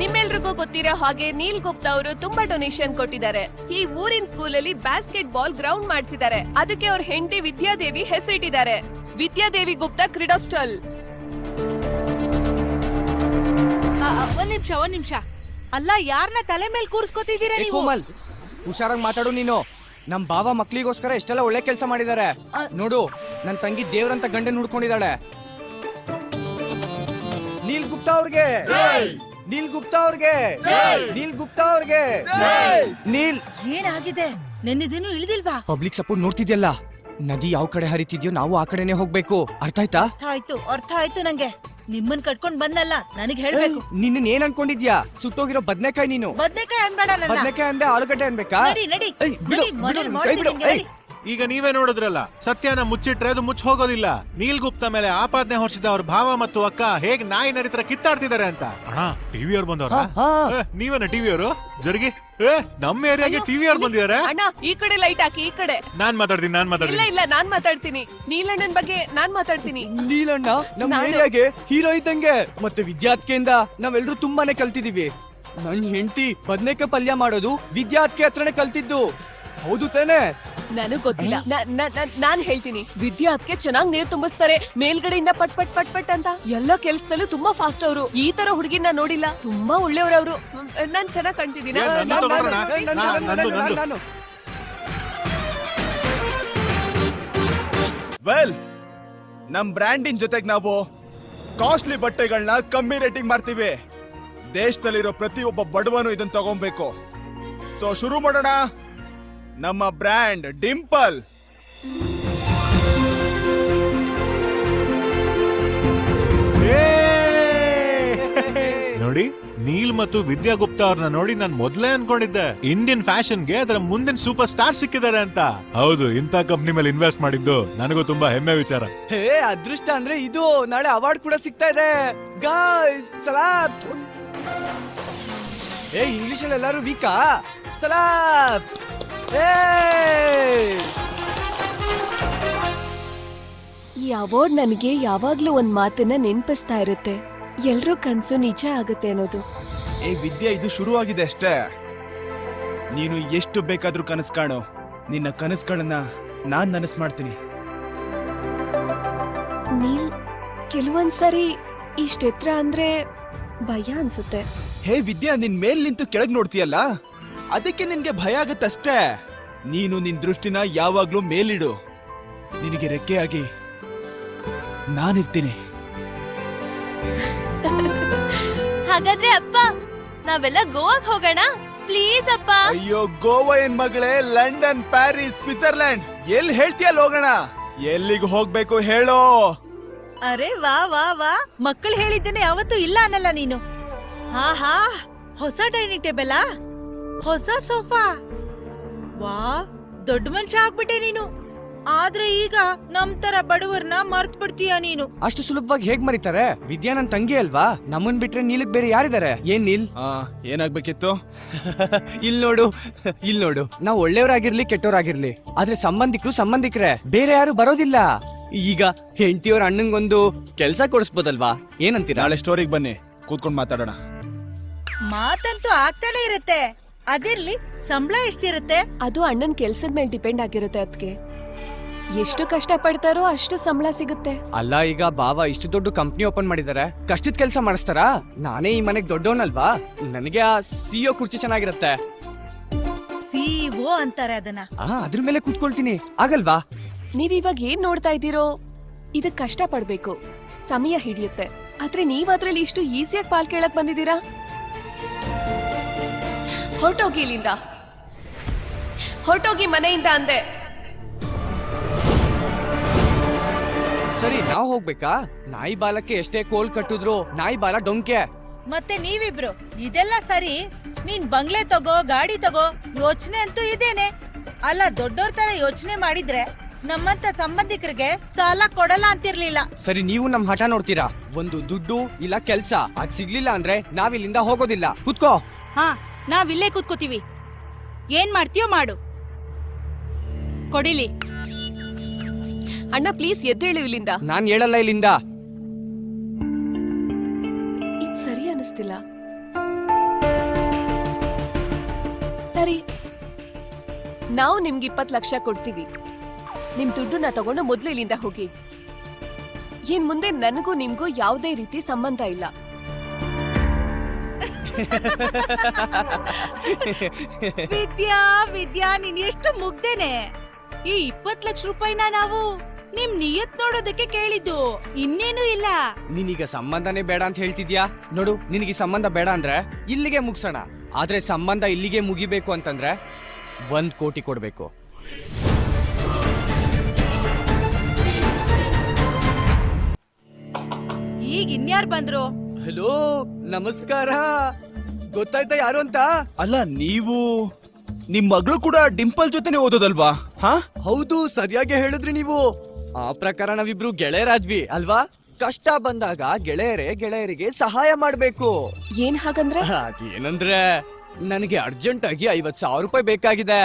ನಿಮ್ಮೆಲ್ರಿಗೂ ಗೊತ್ತಿರೋ ಹಾಗೆ ನೀಲ್ ಗುಪ್ತಾ ಅವರು ತುಂಬಾ ಡೊನೇಷನ್ ಕೊಟ್ಟಿದ್ದಾರೆ. ಈ ಊರಿನ ಸ್ಕೂಲಲ್ಲಿ ಬಾಸ್ಕೆಟ್ ಬಾಲ್ ಗ್ರೌಂಡ್ ಮಾಡಿಸಿದ್ದಾರೆ. ಅದಕ್ಕೆ ಅವ್ರ ಹೆಂಡತಿ ವಿದ್ಯಾದೇವಿ ಹೆಸರಿಟ್ಟಿದ್ದಾರೆ. ವಿದ್ಯಾದೇವಿ ಗುಪ್ತಾ ಕ್ರಿಡಾಸ್ಟಲ್. ಒಂದ್ ನಿಮಿಷ ಅಲ್ಲ, ಯಾರನ್ನ ತಲೆ ಮೇಲೆ ಕೂರ್ಸ್ಕೊತಿದ್ದೀರಾ ಏ ನೀವು? ಕೋಮಲ್, ಹುಷಾರಾಗಿ ಮಾತಾಡು ನೀನು. ನಮ್ ಬಾವ ಮಕ್ಳಿಗೋಸ್ಕರ ಎಷ್ಟೆಲ್ಲ ಒಳ್ಳೆ ಕೆಲಸ ಮಾಡಿದ್ದಾರೆ ನೋಡು. ನನ್ ತಂಗಿ ದೇವ್ರಂತ ಗಂಡನ್ ಹುಡ್ಕೊಂಡಿದ್ದಾಳೆ. ನೀಲ್ ಗುಪ್ತಾ ಅವ್ರಿಗೆ, ನೀಲ್ ಗುಪ್ತಾ ಅವ್ರಿಗೆ, ನೀಲ್ ಗುಪ್ತಾ ಅವ್ರಿಗೆ, ನೀಲ್. ಏನಾಗಿದೆ? ನೆನ್ನೆದೇನು ಇಳಿದಿಲ್ವಾ? ಪಬ್ಲಿಕ್ ಸಪೋರ್ಟ್ ನೋಡ್ತಿದ್ಯಲ್ಲ, ನದಿ ಯಾವ ಕಡೆ ಹರಿತಿದ್ಯೋ ನಾವು ಆ ಕಡೆನೆ ಹೋಗ್ಬೇಕು. ಅರ್ಥ ಆಯ್ತಾ? ಅರ್ಥ ಆಯ್ತು ನಂಗೆ. ನಿಮ್ಮನ್ ಕಟ್ಕೊಂಡ್ ಬಂದಲ್ಲ, ನನಗ್ ಹೇಳ್ಬೇಕು. ನಿನ್ನ ಏನ್ ಅನ್ಕೊಂಡಿದ್ಯಾ? ಸುಟ್ಟೋಗಿರೋ ಬದ್ನೆಕಾಯಿ ನೀನು. ಬದ್ನೆಕಾಯಿ ಅನ್ಬೇಡ ನನ್ನ. ಬದ್ನೆಕಾಯಿ ಅಂದೆ ಆಲೂಗಡ್ಡೆ ಅನ್ಬೇಕಾ? ನಡಿ ನಡಿ ಏಯ್, ಬಿಡು, ನಡಿ, ಮನೇಲ್ ಬಿಡು, ಮಾಡ್ತೀನಿ ಕೈ ಬಿಡು, ನಿಂಗೆ, ಏಯ್. ನಡಿ. ಈಗ ನೀವೇ ನೋಡಿದ್ರಲ್ಲ, ಸತ್ಯನ ಮುಚ್ಚಿಟ್ರೆ ಅದು ಮುಚ್ಚ ಹೋಗೋದಿಲ್ಲ. ನೀಲ್ ಗುಪ್ತಾ ಮೇಲೆ ಆಪಾದನೆ ಹೊರಿಸಿದ ಅವ್ರ ಭಾವ ಮತ್ತು ಅಕ್ಕ ಹೇಗ್ ನಾಯಿ ನರಿತರ ಕಿತ್ತಾಡ್ತಿದ್ದಾರೆ ಅಂತ. ಅಣ್ಣ, ಟಿವಿ ಅವ್ರು ಬಂದವ್ರ? ಹಾ. ನೀವೇನ ಟಿವಿ ಅವರು? ಜರುಗಿ. ನಮ್ಮ ಏರಿಯಾಗೆ ಟಿವಿ ಅವ್ರು ಬಂದಿದ್ದಾರೆ. ಅಣ್ಣ, ಈ ಕಡೆ ಲೈಟ್ ಹಾಕಿ, ಈ ಕಡೆ. ನಾನ್ ಮಾತಾಡ್ತೀನಿ. ಇಲ್ಲ ನಾನ್ ಮಾತಾಡ್ತೀನಿ. ನೀಲಣ್ಣನ್ ಬಗ್ಗೆ ನಾನ್ ಮಾತಾಡ್ತೀನಿ. ನೀಲಣ್ಣ ನಮ್ಮ ನಾನು- ಏರಿಯಾಗೆ ಹೀರೋ ಇದ್ದಂಗೆ. ಮತ್ತೆ ವಿದ್ಯಾರ್ಥಿಯಿಂದ ನಾವೆಲ್ಲರೂ ತುಂಬಾನೇ ಕಲ್ತಿದೀವಿ. ನನ್ ಹೆಂಡತಿ ಬದ್ನೆಕಾಯಿ ಪಲ್ಯ ಮಾಡೋದು ವಿದ್ಯಾರ್ಥಿ ಹತ್ರನೇ ಕಲ್ತಿದ್ದು. ಹೌದು ತಾನೇ? ನನಗ್ ಗೊತ್ತಿಲ್ಲ. ನಾನ್ ಹೇಳ್ತೀನಿ. ವಿದ್ಯಾರ್ಥಿಗೆ ಚೆನ್ನಾಗ್ ನೀರ್ ತುಂಬಿಸ್ತಾರೆ. ಮೇಲ್ಗಡೆಯಿಂದ ಪಟ್ ಪಟ್ ಪಟ್ ಪಟ್ ಅಂತ ಎಲ್ಲ ಕೆಲ್ಸದಲ್ಲೂ ತುಂಬಾ ಫಾಸ್ಟ್ ಅವರು. ಈ ತರ ಹುಡುಗಿನ ನೋಡಿಲ್ಲ. ತುಂಬಾ ಒಳ್ಳೆಯವ್ರವ್ರು. ನಾನ್ ಚೆನ್ನಾಗ್ ಕಾಣ್ತಿದ್ದೀನಿ. ನಾನು ವೆಲ್, ನಮ್ ಬ್ರ್ಯಾಂಡಿನ ಜೊತೆಗೆ ನಾವು ಕಾಸ್ಟ್ಲಿ ಬಟ್ಟೆಗಳನ್ನ ಕಮ್ಮಿ ರೇಟಿಂಗ್ ಮಾಡ್ತೀವಿ. ದೇಶದಲ್ಲಿರೋ ಪ್ರತಿಯೊಬ್ಬ ಬಡವನು ಇದನ್ನ ತಗೊಬೇಕು. ಸೊ ಶುರು ಮಾಡೋಣ. ನಮ್ಮ ಬ್ರ್ಯಾಂಡ್ ಡಿಂಪಲ್. ನೋಡಿ, ನೀಲ್ ಮತ್ತು ವಿದ್ಯಾ ಗುಪ್ತಾ ಅವ್ರನ್ನ ನೋಡಿ ನಾನು ಮೊದ್ಲೇ ಅನ್ಕೊಂಡಿದ್ದೆ ಇಂಡಿಯನ್ ಫ್ಯಾಷನ್ಗೆ ಅದರ ಮುಂದಿನ ಸೂಪರ್ ಸ್ಟಾರ್ ಸಿಕ್ಕಿದ್ದಾರೆ ಅಂತ. ಹೌದು, ಇಂಥ ಕಂಪ್ನಿ ಮೇಲೆ ಇನ್ವೆಸ್ಟ್ ಮಾಡಿದ್ದು ನನಗೂ ತುಂಬಾ ಹೆಮ್ಮೆ ವಿಚಾರ. ಹೇ, ಅದೃಷ್ಟ ಅಂದ್ರೆ ಇದು. ನಾಳೆ ಅವಾರ್ಡ್ ಕೂಡ ಸಿಗ್ತಾ ಇದೆ. ಗಾಯ್ಸ್ ಸಲಾಪ್. ಏ, ಇಂಗ್ಲಿಷ್ ಅಲ್ಲಿ ಎಲ್ಲರೂ ವೀಕಾ? ಸಲಾಪ್. ಈ ಅವಾರ್ಡ್ ನನಗೆ ಯಾವಾಗ್ಲೂ ಒಂದ್ ಮಾತನ್ನ ನೆನ್ಪಿಸ್ತಾ ಇರುತ್ತೆ. ಎಲ್ರೂ ಕನ್ಸು ನಿಜ ಆಗುತ್ತೆ ಅನ್ನೋದು. ಏ ವಿದ್ಯೆ, ಇದು ಶುರುವಾಗಿದೆ ಅಷ್ಟೇ. ನೀನು ಎಷ್ಟು ಬೇಕಾದ್ರೂ ಕನಸು ಕಾಣು. ನಿನ್ನ ಕನಸುಗಳನ್ನ ನಾನ್ ನನಸು ಮಾಡ್ತೀನಿ. ನೀಲ್, ಕೆಲವೊಂದ್ಸರಿ ಇಷ್ಟೆತ್ರ ಅಂದ್ರೆ ಭಯ ಅನ್ಸುತ್ತೆ. ಹೇ ವಿದ್ಯಾ, ನಿನ್ ಮೇಲ್ ನಿಂತು ಕೆಳಗ್ ನೋಡ್ತೀಯಲ್ಲ, ಅದಕ್ಕೆ ನಿನ್ಗೆ ಭಯ ಆಗತ್ತಷ್ಟೇ. ನೀನು ನಿನ್ ದೃಷ್ಟಿನ ಯಾವಾಗ್ಲೂ ಮೇಲಿಡು. ನಿನಗೆ ರೆಕ್ಕೆಯಾಗಿ ನಾನಿರ್ತೀನಿ. ಹಾಗಾದ್ರೆ ಅಪ್ಪ, ನಾವೆಲ್ಲ ಗೋವಾಗ್ ಹೋಗೋಣ ಪ್ಲೀಸ್ ಅಪ್ಪ. ಅಯ್ಯೋ, ಗೋವಾ ಏನ್ ಮಗಳೇ, ಲಂಡನ್, ಪ್ಯಾರಿಸ್, ಸ್ವಿಟ್ಜರ್ಲ್ಯಾಂಡ್ ಎಲ್ಲಿ ಹೇಳ್ತೀಯಲ್ಲ ಹೋಗೋಣ. ಎಲ್ಲಿಗೆ ಹೋಗ್ಬೇಕು ಹೇಳೋ? ಅರೆ ವಾ ವಾ ವಾ, ಮಕ್ಕಳು ಹೇಳಿದ್ದೇನೆ ಯಾವತ್ತೂ ಇಲ್ಲ ಅನ್ನಲ್ಲ ನೀನು. ಹಾ, ಹೊಸ ಡೈನಿಂಗ್ ಟೇಬಲ್, ಹೊಸ ಸೋಫಾ. ವಾ, ದೊಡ್ಡ ಮನುಷ್ಯ ಆಗ್ಬಿಟ್ಟೆ ನೀನು. ಆದ್ರೆ ಈಗ ನಮ್ ತರ ಬಡವರ್ನ ಮರ್ತ್ ಬಿಡ್ತೀಯ ನೀನು. ಅಷ್ಟು ಸುಲಭವಾಗಿ ಹೇಗ್ ಮರಿತಾರೆ? ವಿದ್ಯಾ ನನ್ ತಂಗಿ ಅಲ್ವಾ? ನಮ್ಮನ್ ಬಿಟ್ರೆ ನೀಲಕ್ ಬೇರೆ ಯಾರಿದ್ದಾರೆ? ಏನ್ ನೀಲ್? ಏನಾಗ್ಬೇಕಿತ್ತು? ಇಲ್ ನೋಡು, ನಾವ್ ಒಳ್ಳೆಯವರಾಗಿರ್ಲಿ ಕೆಟ್ಟವರಾಗಿರ್ಲಿ, ಆದ್ರೆ ಸಂಬಂಧಿಕರೇ, ಬೇರೆ ಯಾರು ಬರೋದಿಲ್ಲ. ಈಗ ಹೆಂಡತಿಯವ್ರ ಅಣ್ಣಂಗೊಂದು ಕೆಲ್ಸ ಕೊಡಿಸ್ಬೋದಲ್ವಾ? ಏನಂತೀರಾ? ನಾಳೆ ಸ್ಟೋರಿಗೆ ಬನ್ನಿ, ಕೂತ್ಕೊಂಡು ಮಾತಾಡೋಣ. ಮಾತಂತೂ ಆಗ್ತಾನೆ ಇರುತ್ತೆ. ಅದಿರ್ಲಿ, ಸಂಬಳ ಎಷ್ಟಿರುತ್ತೆ? ಅದು ಅಣ್ಣನ್ ಕೆಲ್ಸದ ಮೇಲೆ ಡಿಪೆಂಡ್ ಆಗಿರುತ್ತೆ. ಅದಕ್ಕೆ ಎಷ್ಟು ಕಷ್ಟ ಪಡ್ತಾರೋ ಅಷ್ಟು ಸಂಬಳ ಸಿಗುತ್ತೆ. ಅಲ್ಲ, ಈಗ ಬಾವ ಇಷ್ಟು ದೊಡ್ಡ ಕಂಪ್ನಿ ಓಪನ್ ಮಾಡಿದಾರೆ, ಕಷ್ಟದ ಕೆಲಸ ಮಾಡಿಸ್ತಾರಾ? ನಾನೇ ಈ ಮನೆಗ್ ದೊಡ್ಡವನಲ್ವಾ? ನನಗೆ ಆ ಸಿಇಒ ಕುರ್ಚಿ ಚೆನ್ನಾಗಿರುತ್ತೆ. ಸಿಇಒ ಅಂತಾರೆ ಅದನ್ನ. ಅದ್ರ ಮೇಲೆ ಕೂತ್ಕೊಳ್ತೀನಿ, ಆಗಲ್ವಾ? ನೀವ್ ಇವಾಗ ಏನ್ ನೋಡ್ತಾ ಇದ್ದೀರೋ, ಇದಕ್ ಕಷ್ಟ ಪಡ್ಬೇಕು, ಸಮಯ ಹಿಡಿಯುತ್ತೆ. ಆದ್ರೆ ನೀವ್ ಅದ್ರಲ್ಲಿ ಇಷ್ಟು ಈಸಿಯಾಗಿ ಪಾಲ್ ಕೇಳಕ್ ಬಂದಿದ್ದೀರಾ? ಹೊರಟೋಗಿ ಇಲ್ಲಿಂದ, ಹೊರಟೋಗಿ ಮನೆಯಿಂದ ಅಂದೆ. ಸರಿ, ನಾವ್ ಹೋಗ್ಬೇಕಾ? ನಾಯಿ ಬಾಲಕ್ಕೆ ಎಷ್ಟೇ ಕೋಲ್ ಕಟ್ಟಿದ್ರು ನಾಯಿ ಬಾಲ ಡೊಂಕೆ. ಮತ್ತೆ ನೀವಿಬ್ರು ಇದೆಲ್ಲ ಸರಿ. ನೀನ್ ಬಂಗ್ಲೆ ತಗೋ, ಗಾಡಿ ತಗೋ, ಯೋಚನೆ ಅಂತೂ ಇದೇನೆ. ಅಲ್ಲ, ದೊಡ್ಡೋರ್ ತರ ಯೋಚನೆ ಮಾಡಿದ್ರೆ ನಮ್ಮಂತ ಸಂಬಂಧಿಕರಿಗೆ ಸಾಲ ಕೊಡಲ್ಲ ಅಂತಿರ್ಲಿಲ್ಲ. ಸರಿ, ನೀವು ನಮ್ ಹಠ ನೋಡ್ತೀರಾ? ಒಂದು ದುಡ್ಡು ಇಲ್ಲ ಕೆಲ್ಸ, ಅದ್ ಸಿಗ್ಲಿಲ್ಲ ಅಂದ್ರೆ ನಾವಿಲ್ಲಿಂದ ಹೋಗೋದಿಲ್ಲ. ಕುತ್ಕೋ. ಹಾ, ನಾವಿಲ್ಲೇ ಕೂತ್ಕೋತೀವಿ. ಏನ್ ಮಾಡ್ತೀಯೋ ಮಾಡು. ಕೊಡಿಲಿ. ಅಣ್ಣ ಪ್ಲೀಸ್ ಎದ್ದೇಳು ಇಲ್ಲಿಂದ. ನಾನ್ ಹೇಳಲ್ಲ ಇಲ್ಲಿಂದ. ಇದ್ ಸರಿ ಅನಿಸ್ತಿಲ್ಲ. ನಾವು ನಿಮ್ಗೆ 20 ಲಕ್ಷ ಕೊಡ್ತೀವಿ. ನಿಮ್ ದುಡ್ಡನ್ನ ತಗೊಂಡು ಮೊದ್ಲು ಇಲ್ಲಿಂದ ಹೋಗಿ. ಇನ್ ಮುಂದೆ ನನಗೂ ನಿಮ್ಗೂ ಯಾವುದೇ ರೀತಿ ಸಂಬಂಧ ಇಲ್ಲ. ವಿದ್ಯಾ ವಿದ್ಯಾ ನೀನ್ ಎಷ್ಟು ಮುಗ್ದೇನೆ. ಈ 20 ಲಕ್ಷ ರೂಪಾಯಿನ ನಾವು ನಿಮ್ ನಿಯತ್ ನೋಡೋದಕ್ಕೆ ಕೇಳಿದ್ದು, ಇನ್ನೇನು ಇಲ್ಲ. ನೀನೀಗ ಸಂಬಂಧನೇ ಬೇಡ ಅಂತ ಹೇಳ್ತಿದ್ಯಾ? ನೋಡು, ನಿನಗೆ ಸಂಬಂಧ ಬೇಡ ಅಂದ್ರೆ ಇಲ್ಲಿಗೆ ಮುಗ್ಸೋಣ. ಆದ್ರೆ ಸಂಬಂಧ ಇಲ್ಲಿಗೆ ಮುಗಿಬೇಕು ಅಂತಂದ್ರೆ 1 ಕೋಟಿ ಕೊಡ್ಬೇಕು. ಈಗ ಇನ್ಯಾರ್ ಬಂದ್ರು? ಹಲೋ, ನಮಸ್ಕಾರ. ಗೊತ್ತಾಯ್ತಾ ಯಾರು ಅಂತ? ಅಲ್ಲ, ನೀವು ನಿಮ್ ಮಗಳು ಕೂಡ ಡಿಂಪಲ್ ಜೊತೆನೆ ಓದೋದಲ್ವಾ? ಹಾ, ಹೌದು, ಸರಿಯಾಗಿ ಹೇಳಿದ್ರಿ ನೀವು. ಆ ಪ್ರಕಾರ ನಾವಿಬ್ರು ಗೆಳೆಯರಾದ್ವಿ ಅಲ್ವಾ? ಕಷ್ಟ ಬಂದಾಗ ಗೆಳೆಯರಿಗೆ ಸಹಾಯ ಮಾಡ್ಬೇಕು. ಏನ್ ಹಾಗಂದ್ರೆ? ಅದೇನಂದ್ರೆ ನನಗೆ ಅರ್ಜೆಂಟ್ ಆಗಿ 50,000 ರೂಪಾಯಿ ಬೇಕಾಗಿದೆ.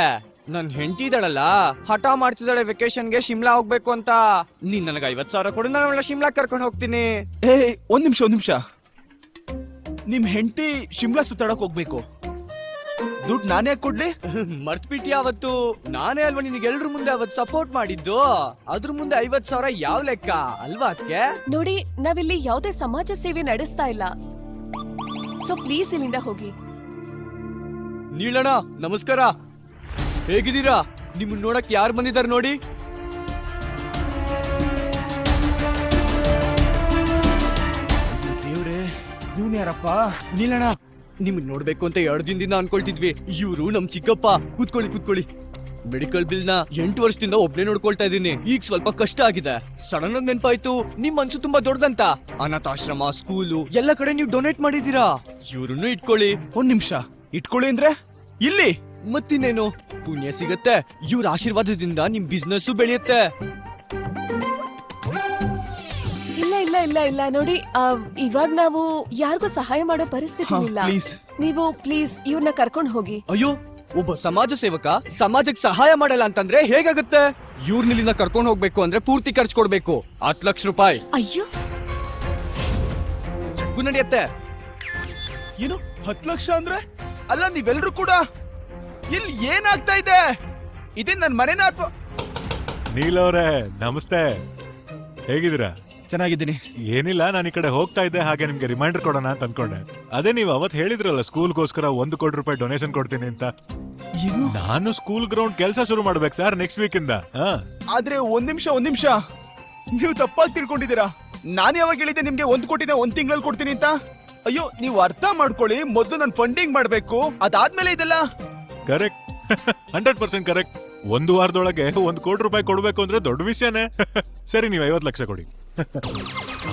ನನ್ ಹೆಂಡತಿ ಇದ್ದಾಳಲ್ಲ, ಹಠ ಮಾಡ್ತಿದ್ದಾಳೆ ವೆಕೇಶನ್ಗೆ ಶಿಮ್ಲಾ ಹೋಗ್ಬೇಕು ಅಂತ. ನೀನ್ ನನಗೆ 50,000 ಕೊಡು, ನಾನು ಅವಳ ಶಿಮ್ಲಾ ಕರ್ಕೊಂಡು ಹೋಗ್ತೀನಿ. ಏ, ಒಂದ್ ನಿಮಿಷ. ನಿಮ್ ಹೆಂಡತಿ ಶಿಮ್ಲಾ ಸುತ್ತಾಡಕ್ ಹೋಗ್ಬೇಕು, ದುಡ್ಡು ನಾನೇ ಯಾಕೆ ಕೊಡ್ಲಿ? ಮರ್ತ್ಬಿಟ್ಟಿ ಅವತ್ತು? ನಾನೇ ಅಲ್ವಾ ನಿನಗೆ ಎಲ್ರ ಮುಂದೆ ಅವತ್ತು ಸಪೋರ್ಟ್ ಮಾಡಿದ್ದು. ಅದ್ರ ಮುಂದೆ 50,000 ಯಾವ ಲೆಕ್ಕ ಅಲ್ವಾ ಅದಕ್ಕೆ? ನೋಡಿ, ನಾವಿಲ್ಲಿ ಯಾವುದೇ ಸಮಾಜ ಸೇವೆ ನಡೆಸ್ತಾ ಇಲ್ಲ. ಸೊ ಪ್ಲೀಸ್ ಇಲ್ಲಿಂದ ಹೋಗಿ. ನೀಲಣ್ಣ, ನಮಸ್ಕಾರ. ಹೇಗಿದ್ದೀರಾ? ನಿಮ್ಮನ್ನ ನೋಡಕ್ ಯಾರು ಬಂದಿದ್ದಾರೆ ನೋಡಿ. ದೇವ್ರೆ, ಇವ್ನ ಯಾರಪ್ಪ? ನೀಲಣ್ಣ, ನಿಮ್ಮನ್ನ ನೋಡ್ಬೇಕು ಅಂತ 2 ದಿನದಿಂದ ಅನ್ಕೊಳ್ತಿದ್ವಿ. ಇವ್ರು ನಮ್ ಚಿಕ್ಕಪ್ಪ. ಕೂತ್ಕೊಳ್ಳಿ. ಮೆಡಿಕಲ್ ಬಿಲ್ ನ 8 ವರ್ಷದಿಂದ ಒಬ್ನೇ ನೋಡ್ಕೊಳ್ತಾ ಇದ್ದೀನಿ. ಈಗ ಸ್ವಲ್ಪ ಕಷ್ಟ ಆಗಿದೆ. ಸಡನ್ ಆಗಿ ನೆನ್ಪಾಯ್ತು ನಿಮ್ ಮನ್ಸು ತುಂಬಾ ದೊಡ್ಡದಂತ. ಅನಾಥಾಶ್ರಮ, ಸ್ಕೂಲು ಎಲ್ಲ ಕಡೆ ನೀವು ಡೊನೇಟ್ ಮಾಡಿದೀರಾ. ಇವ್ರನ್ನು ಇಟ್ಕೊಳ್ಳಿ. ಒಂದ್ ನಿಮಿಷ, ಇಟ್ಕೊಳ್ಳಿ ಅಂದ್ರೆ ಇಲ್ಲಿ? ಮತ್ತಿನ್ನೇನು, ಪುಣ್ಯ ಸಿಗತ್ತೆ. ಇವ್ರ ಆಶೀರ್ವಾದದಿಂದ ನಿಮ್ ಬಿಸ್ನೆಸ್ ಬೆಳೆಯುತ್ತೆ. ಇಲ್ಲ ನೋಡಿ, ಇವಾಗ ನಾವು ಯಾರಿಗೂ ಸಹಾಯ ಮಾಡೋ ಪರಿಸ್ಥಿತಿ ಇಲ್ಲ. ಪ್ಲೀಸ್. ನೀವು ಪ್ಲೀಸ್ ಇವ್ರನ್ನ ಕರ್ಕೊಂಡು ಹೋಗಿ. ಅಯ್ಯೋ, ಒಬ್ಬ ಸಮಾಜ ಸೇವಕ ಸಮಾಜಕ್ಕೆ ಸಹಾಯ ಮಾಡಲ್ಲ ಅಂತಂದ್ರೆ ಹೇಗಾಗುತ್ತೆ? ಇವ್ರನ್ನಿಲ್ಲಿಂದ ಕರ್ಕೊಂಡು ಹೋಗ್ಬೇಕು ಅಂದ್ರೆ ಪೂರ್ತಿ ಖರ್ಚು ಕೊಡ್ಬೇಕು. 10 ಲಕ್ಷ ರೂಪಾಯಿ ಅಯ್ಯೋ, ಚೆಕ್ಕು ನಡೆಯುತ್ತೆ. ಏನು 10 ಲಕ್ಷ ಅಂದ್ರೆ? ಅಲ್ಲ, ನೀವೆಲ್ರೂ ಕೂಡ ಇಲ್ಲಿ ಏನಾಗ್ತಾ ಇದೆ? ಇದೇ ನನ್ ಮನೆನ ಅಥವಾ? ನೀಲ್ ಅವ್ರೆ, ನಮಸ್ತೆ. ಹೇಗಿದ್ದೀರಾ? ಚೆನ್ನಾಗಿದ್ದೀನಿ. ಏನಿಲ್ಲ, ನಾನು ಈ ಕಡೆ ಹೋಗ್ತಾ ಇದ್ದೆ, ಹಾಗೆ ನಿಮ್ಗೆ ರಿಮೈಂಡರ್ ಕೊಡೋಣ ಅಂತ ಅನ್ಕೊಂಡೆ. ಅದೇ ನೀವು ಅವತ್ ಹೇಳಿದ್ರಲ್ಲ ಸ್ಕೂಲ್ಗೋಸ್ಕರ 1 ಕೋಟಿ ರೂಪಾಯಿ ಡೊನೇಷನ್ ಕೊಡ್ತೀನಿ ಅಂತ. ಏನು? ನಾನು ಸ್ಕೂಲ್ ಗ್ರೌಂಡ್ ಕೆಲಸ ಶುರು ಮಾಡ್ಬೇಕು ಸರ್ ನೆಕ್ಸ್ಟ್ ವೀಕ್ ಇಂದ. ಆದ್ರೆ ಒಂದ್ ನಿಮಿಷ, ನೀವು ತಪ್ಪಾಗಿ ತಿಳ್ಕೊಂಡಿದ್ದೀರಾ. ನಾನು ಯಾವಾಗ ಹೇಳಿದ್ದೆ ನಿಮ್ಗೆ 1 ಕೋಟಿನ 1 ತಿಂಗಳಲ್ಲಿ ಕೊಡ್ತೀನಿ ಅಂತ? ಅಯ್ಯೋ, ನೀವು ಅರ್ಥ ಮಾಡ್ಕೊಳ್ಳಿ. ಮೊದಲು ನಾನು ಫಂಡಿಂಗ್ ಮಾಡ್ಬೇಕು, ಅದಾದ್ಮೇಲೆ ಇದೆಲ್ಲ. Correct, 100% correct. 1 ವಾರದೊಳಗೆ 1 ಕೋಟಿ ರೂಪಾಯಿ ಕೊಡ್ಬೇಕು ಅಂದ್ರೆ ದೊಡ್ಡ ವಿಷಯನೇ. ಸರಿ, ನೀವು 50 ಲಕ್ಷ ಕೊಡಿ.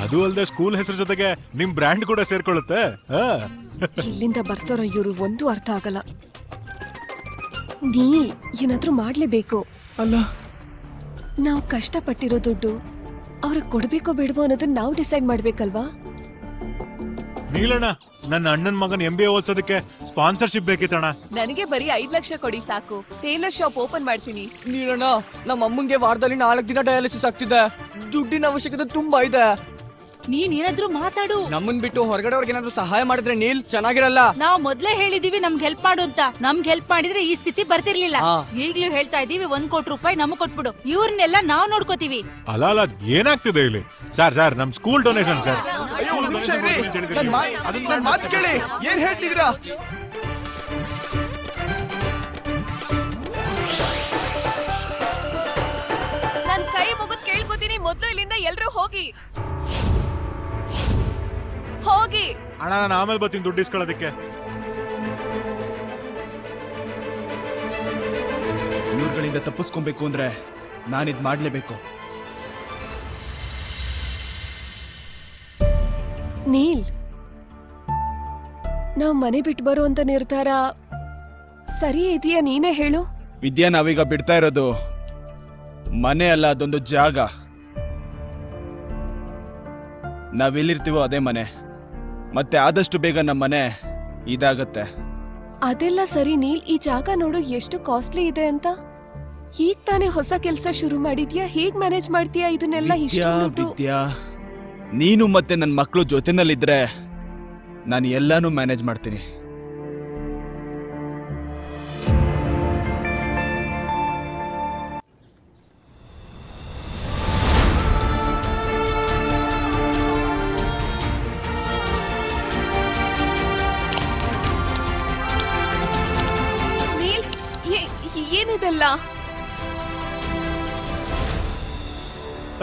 ಅದು ಅಲ್ಲದೆ ಸ್ಕೂಲ್ ಹೆಸರು ಜೊತೆಗೆ ನಿಮ್ ಬ್ರ್ಯಾಂಡ್ ಕೂಡ ಸೇರ್ಕೊಳ್ಳುತ್ತೆ. ಇಲ್ಲಿಂದ ಬರ್ತಾರೋ ಇವರು ಒಂದು ಅರ್ಥ ಆಗಲ್ಲ. ನೀಲ್ ಏನಾದ್ರೂ ಮಾಡ್ಲೇಬೇಕು. ಅಲ್ಲ, ನಾವು ಕಷ್ಟಪಟ್ಟಿರೋ ದುಡ್ಡು ಅವ್ರಿಗೆ ಕೊಡ್ಬೇಕೋ ಬೇಡವೋ ಅನ್ನೋದನ್ನ ನಾವು ಡಿಸೈಡ್ ಮಾಡ್ಬೇಕಲ್ವಾ? ನೀಲಣ್ಣ, ನನ್ನ ಅಣ್ಣನ ಮಗನ್ MBA ಓದ್ಸೋದಕ್ಕೆ ಸ್ಪಾನ್ಸರ್ಶಿಪ್ ಬೇಕಿತ್ತಣ್ಣ. ನನಗೆ ಬರೀ 5 ಲಕ್ಷ ಕೊಡಿ ಸಾಕು. ಟೇಲರ್ ಶಾಪ್ ಓಪನ್ ಮಾಡ್ತೀನಿ. ನೀಲಣ್ಣ, ನಮ್ಮ ಅಮ್ಮಂಗೆ ವಾರದಲ್ಲಿ 4 ದಿನ ಡಯಾಲಿಸಿಸ್ ಆಗ್ತಿದೆ. ದುಡ್ಡಿನ ಅವಶ್ಯಕತೆ ತುಂಬಾ ಇದೆ. ನೀನ್ ಏನಾದ್ರೂ ಮಾತಾಡು. ನಮ್ಮನ್ ಬಿಟ್ಟು ಹೊರಗಡೆ ಅವ್ರಿಗೆ ಏನಾದ್ರು ಸಹಾಯ ಮಾಡಿದ್ರೆ ನೀಲ್ ಚೆನ್ನಾಗಿರಲ್ಲ. ನಾವ್ ಮೊದ್ಲೇ ಹೇಳಿದೀವಿ ನಮ್ಗೆ ಹೆಲ್ಪ್ ಮಾಡು ಅಂತ. ನಮ್ಗೆ ಹೆಲ್ಪ್ ಮಾಡಿದ್ರೆ ಈ ಸ್ಥಿತಿ ಬರ್ತಿರ್ಲಿಲ್ಲ. ಈಗ್ಲೂ ಹೇಳ್ತಾ ಇದೀವಿ 1 ಕೋಟಿ ರೂಪಾಯಿ ನಮಗ್ ಕೊಟ್ಬಿಡು, ಇವ್ರನ್ನೆಲ್ಲ ನಾವ್ ನೋಡ್ಕೋತೀವಿ. ಅಲ್ಲ, ಏನಾಗ್ತಿದೆ ಇಲ್ಲಿ? ಸರ್ ನಮ್ ಸ್ಕೂಲ್ ಡೊನೇಷನ್ ಸರ್. ಅಯ್ಯೋ, ಒಂದ್ ನಿಮಿಷ ಇರಿ. ನನ್ ಮಾತು ಕೇಳಿ. ಏನ್ ಹೇಳ್ತಿದ್ದೀರಾ? ನನ್ ಕೈ ಮುಗಿದ್ ಕೇಳ್ಕೊತೀನಿ, ಮೊದ್ಲು ಇಲ್ಲಿಂದ ಎಲ್ರೂ ಹೋಗಿ. ಅಣ್ಣ, ನಾನು ಆಮೇಲೆ ಬರ್ತೀನಿ ದುಡ್ಡು ಇಸ್ಕೊಳ್ಳೋದಕ್ಕೆ. ಇವ್ರುಗಳಿಂದ ತಪ್ಪಿಸ್ಕೊಬೇಕು ಅಂದ್ರೆ ನಾನಿದ್ ಮಾಡ್ಲೇಬೇಕು. ನೀಲ್, ನಾವ್ ಮನೆ ಬಿಟ್ಟು ಬರೋ ಅಂತ ನಿರ್ಧಾರ ಸರಿ ಇದೆಯಾ? ನೀನೇ ಹೇಳು. ವಿದ್ಯಾ, ನಾವೀಗ ಬಿಡ್ತಾ ಇರೋದು ಮನೆ ಅಲ್ಲ, ಅದೊಂದು ಜಾಗ. ನಾವೆಲ್ಲಿರ್ತೀವೋ ಅದೇ ಮನೆ. ಮತ್ತೆ ಆದಷ್ಟು ಬೇಗ ನಮ್ಮ ಮನೆ ಇದಾಗತ್ತೆ. ಅದೆಲ್ಲ ಸರಿ ನೀಲ್, ಈ ಜಾಗ ನೋಡು ಎಷ್ಟು ಕಾಸ್ಟ್ಲಿ ಇದೆ ಅಂತ. ಈಗ ತಾನೇ ಹೊಸ ಕೆಲಸ ಶುರು ಮಾಡಿದ್ಯಾ, ಹೇಗ್ ಮ್ಯಾನೇಜ್ ಮಾಡ್ತೀಯಾ ಇದನ್ನೆಲ್ಲ? ಇಷ್ಟು ದುಡ್ಡು. ವಿದ್ಯಾ, ನೀನು ಮತ್ತೆ ನನ್ನ ಮಕ್ಕಳು ಜೊತೆನಲ್ಲಿದ್ರೆ ನಾನು ಎಲ್ಲಾನು ಮ್ಯಾನೇಜ್ ಮಾಡ್ತೀನಿ. ಎಲ್ಲ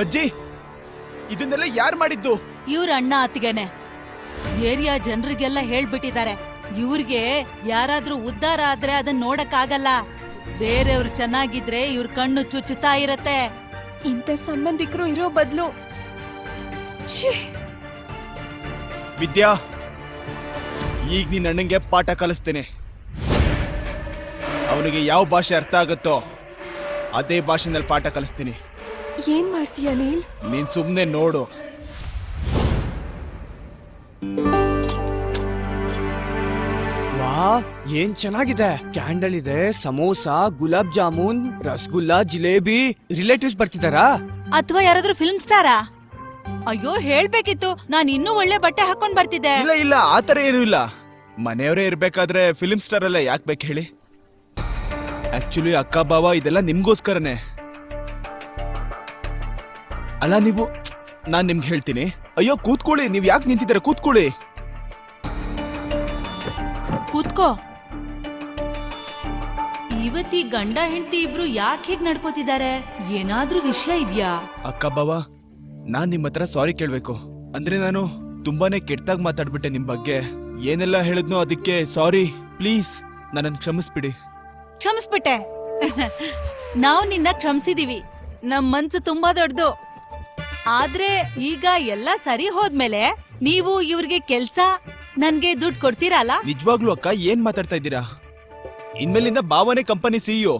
ಅಜ್ಜಿ ಇದನ್ನೆಲ್ಲ ಯಾರು ಮಾಡಿದ್ದು? ಇವ್ರ ಅಣ್ಣ ಅತ್ತಿಗೆನೆ ಏರಿಯಾ ಜನರಿಗೆಲ್ಲ ಹೇಳ್ಬಿಟ್ಟಿದ್ದಾರೆ. ಇವ್ರಿಗೆ ಯಾರಾದ್ರೂ ಉದ್ಧಾರ ಆದ್ರೆ ಅದನ್ನ ನೋಡಕ್ಕಾಗಲ್ಲ. ಬೇರೆಯವ್ರು ಚೆನ್ನಾಗಿದ್ರೆ ಇವ್ರ ಕಣ್ಣು ಚುಚ್ಚುತ್ತಾ ಇರತ್ತೆ. ಇಂಥ ಸಂಬಂಧಿಕರು ಇರೋ ಬದಲು ವಿದ್ಯಾ, ಈಗ ನಿನ್ನ ಅಣ್ಣಂಗೆ ಪಾಠ ಕಲಿಸ್ತೀನಿ. ಅವನಿಗೆ ಯಾವ ಭಾಷೆ ಅರ್ಥ ಆಗುತ್ತೋ ಅದೇ ಭಾಷೆನಲ್ಲಿ ಪಾಠ ಕಲಿಸ್ತೀನಿ. ಏನ್ ಮಾಡ್ತೀಯ ನೀಲ್? ನೀನ್ ಸುಮ್ನೆ ನೋಡು. ವಾ ಏನ್ ಚೆನ್ನಾಗಿದೆ. ಕ್ಯಾಂಡಲ್ ಇದೆ, ಸಮೋಸ, ಗುಲಾಬ್ ಜಾಮೂನ್, ರಸಗುಲ್ಲ, ಜಿಲೇಬಿ. ರಿಲೇಟಿವ್ಸ್ ಬರ್ತಿದಾರಾ? ಅಥವಾ ಯಾರಾದ್ರೂ ಫಿಲ್ಮ್ ಸ್ಟಾರಾ? ಅಯ್ಯೋ ಹೇಳ್ಬೇಕಿತ್ತು, ನಾನ್ ಇನ್ನೂ ಒಳ್ಳೆ ಬಟ್ಟೆ ಹಾಕೊಂಡ್ ಬರ್ತಿದ್ದೆ. ಇಲ್ಲ ಇಲ್ಲ, ಆತರ ಏನೂ ಇಲ್ಲ. ಮನೆಯವರೇ ಇರ್ಬೇಕಾದ್ರೆ ಫಿಲ್ಮ್ ಸ್ಟಾರ್ ಎಲ್ಲ ಯಾಕೆ ಬೇಕು ಹೇಳಿ? ಆಕ್ಚುಲಿ ಅಕ್ಕ ಬಾವ ಇದೆಲ್ಲ ನಿಮ್ಗೋಸ್ಕರನೇ. ಅಲ್ಲ ನೀವು, ನಾನ್ ನಿಮ್ಗೆ ಹೇಳ್ತೀನಿ. ಅಯ್ಯೋ ಕೂತ್ಕೊಳ್ಳಿ, ನೀವ್ ಯಾಕೆ ನಿಂತಿದ್ದೀರ? ಕೂತ್ಕೊಳ್ಳಿ. ಕೂತ್ಕೋ. ಇವತ್ತಿ ಗಂಡ ಹೆಂಡತಿ ಇಬ್ರು ಯಾಕೆ ಹೇಗ್ ನಡ್ಕೋತಿದ್ದಾರೆ? ಏನಾದ್ರೂ ವಿಷಯ ಇದ್ಯಾ? ಅಕ್ಕ ಬಾವ, ನಾನ್ ನಿಮ್ ಹತ್ರ ಸಾರಿ ಕೇಳ್ಬೇಕು. ಅಂದ್ರೆ ನಾನು ತುಂಬಾನೇ ಕೆಟ್ಟದಾಗ್ ಮಾತಾಡ್ಬಿಟ್ಟೆ ನಿಮ್ ಬಗ್ಗೆ. ಏನೆಲ್ಲ ಹೇಳಿದ್ನೋ ಅದಕ್ಕೆ ಸಾರಿ. ಪ್ಲೀಸ್ ನನ್ನನ್ನು ಕ್ಷಮಿಸ್ಬಿಡಿ. ಕ್ಷಮಿಸ್ಬಿಟ್ಟೆ. ನಾವು ನಿನ್ನ ಕ್ಷಮಿಸಿದೀವಿ. ನಮ್ ಮನ್ಸು ತುಂಬಾ ದೊಡ್ಡದು. ಆದ್ರೆ ಈಗ ಎಲ್ಲ ಸರಿ ಹೋದ್ಮೇಲೆ ನೀವು ಇವ್ರಿಗೆ ಕೆಲ್ಸ, ನನ್ಗೆ ದುಡ್ಡು ಕೊಡ್ತೀರಲ್ಲ? ನಿಜವಾಗ್ಲೂ ಅಕ್ಕ, ಏನ್ ಮಾತಾಡ್ತಾ ಇದ್ದೀರಾ? ಇನ್ಮೇಲಿಂದ ಬಾವನೇ ಕಂಪನಿ ಸಿಇಒ,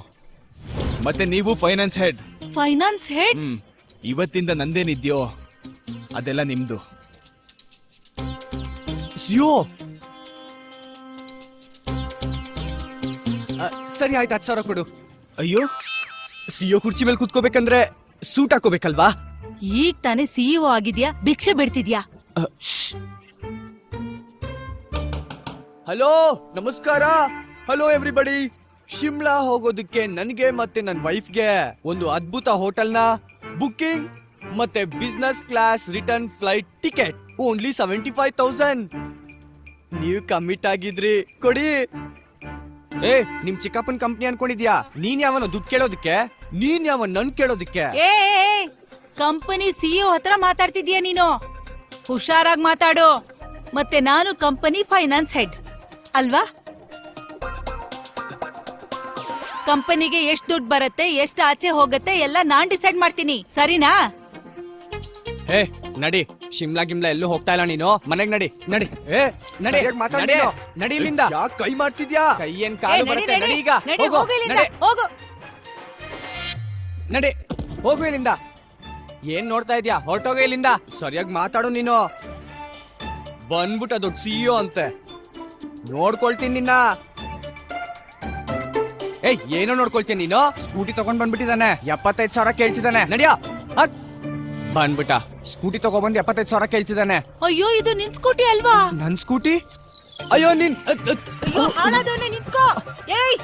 ಮತ್ತೆ ನೀವು ಫೈನಾನ್ಸ್ ಹೆಡ್. Finance head? ಇವತ್ತಿಂದ ನಂದೇನಿದ್ಯೋ ಅದೆಲ್ಲ ನಿಮ್ದು. ಸಿಯೋ ಸರಿ ಆಯ್ತು, 10,000 ಕೊಡು. ಅಯ್ಯೋ, ಸಿಯೋ ಕುರ್ಚಿ ಮೇಲೆ ಕೂತ್ಕೋಬೇಕಂದ್ರೆ ಸೂಟ್ ಹಾಕೋಬೇಕಲ್ವಾ? ಈಗ ತಾನೇ ಸಿಇಒ ಆಗಿದ್ಯಾ, ಭಿಕ್ಷೆ ಬಿಡ್ತಿದ್ಯಾ? ಹಲೋ, ನಮಸ್ಕಾರ. Hello everybody. ಶಿಮ್ಲಾ ಹೋಗೋದಕ್ಕೆ ನನಗೆ ಮತ್ತೆ ನನ್ನ ವೈಫ್ಗೆ ಒಂದು ಅದ್ಭುತ ಹೋಟೆಲ್ನ ಬುಕ್ಕಿಂಗ್ ಮತ್ತೆ business class return flight ticket only 75,000. ನೀವು ಕಮಿಟ್ ಆಗಿದ್ರಿ, ಕೊಡಿ. ಏ, ನಿಮ್ ಚಿಕ್ಕಪ್ಪನ್ ಕಂಪ್ನಿ ಅನ್ಕೊಂಡಿದ್ಯಾ? ನೀನ್ ಯಾವನ ದುಡ್ಡು ಕೇಳೋದಕ್ಕೆ? ನೀನ್ ಯಾವನ್ ನನ್ ಕೇಳೋದಕ್ಕೆ? ಏ ಕಂಪನಿ ಸಿಇಒ ಹತ್ರ ಮಾತಾಡ್ತಿದ್ಯಾ ನೀನು? ಹುಷಾರಾಗಿ ಮಾತಾಡು. ಮತ್ತೆ ನಾನು ಕಂಪನಿ ಫೈನಾನ್ಸ್ ಹೆಡ್ ಅಲ್ವಾ? ಕಂಪನಿಗೆ ಎಷ್ಟು ದುಡ್ಡು ಬರುತ್ತೆ, ಎಷ್ಟು ಆಚೆ ಹೋಗುತ್ತೆ ಎಲ್ಲ ನಾನ್ ಡಿಸೈಡ್ ಮಾಡ್ತೀನಿ, ಸರಿನಾ? ಏ ನಡಿ, ಶಿಮ್ಲಾ ಗಿಮ್ಲಾ ಎಲ್ಲೂ ಹೋಗ್ತಾ ಇಲ್ಲ ನೀನು. ಮನೆಗ್ ನಡಿ, ನಡಿ. ಏ ನಡಿ, ನಡಿ, ನಡಿ ಇಲ್ಲಿಂದ. ಯಾಕೆ ಕೈ ಮಾಡ್ತಿದ್ಯಾ? ಕೈ ಏನ್ ಏ, ಕಾಲು ನಡಿ, ಬರುತ್ತೆ. ನಡಿ, ನಡಿ ಈಗ, ನಡಿ, ಹೋಗು, ಹೋಗು ಇಲ್ಲಿಂದ, ನಡಿ. ಹೋಗು. ನಡಿ, ಹೋಗು ಇಲ್ಲಿಂದ. ಏನ್ ನೋಡ್ತಾ ಇದ್ಯಾ? ಹೊರಟೋಗ ಇಲ್ಲಿಂದ. ಸರಿಯಾಗಿ ಮಾತಾಡು ನೀನು. ಬಂದ್ಬಿಟ್ಟ ದೊಡ್ಡ ಸಿಇಒ ಅಂತೆ. ನೋಡ್ಕೊಳ್ತೀನಿ ನಿನ್ನ. ಏಯ್, ಏನೋ ನೋಡ್ಕೊಳ್ತೀನಿ ನೀನು? ಸ್ಕೂಟಿ ತಗೊಂಡ್ ಬಂದ್ಬಿಟ್ಟಿದ್ದಾನೆ, 75,000 ಕೇಳ್ತಿದ್ದಾನೆ. ನಡಿಯಾ, ಬಂದ್ಬಿಟ್ಟ. ಸ್ಕೂಟಿ ತಗೊಬಂದು 75,000 ಕೇಳ್ತಿದ್ದಾನೆ. ಅಯ್ಯೋ, ಇದು ನಿನ್ ಸ್ಕೂಟಿ ಅಲ್ವಾ? ನನ್ ಸ್ಕೂಟಿ? ಅಯ್ಯೋ ನೀನ್ ಅಯ್ಯೋ, ಹಾಳಾದವನೇ, ನಿಂತ್ಕೋ. ಏಯ್,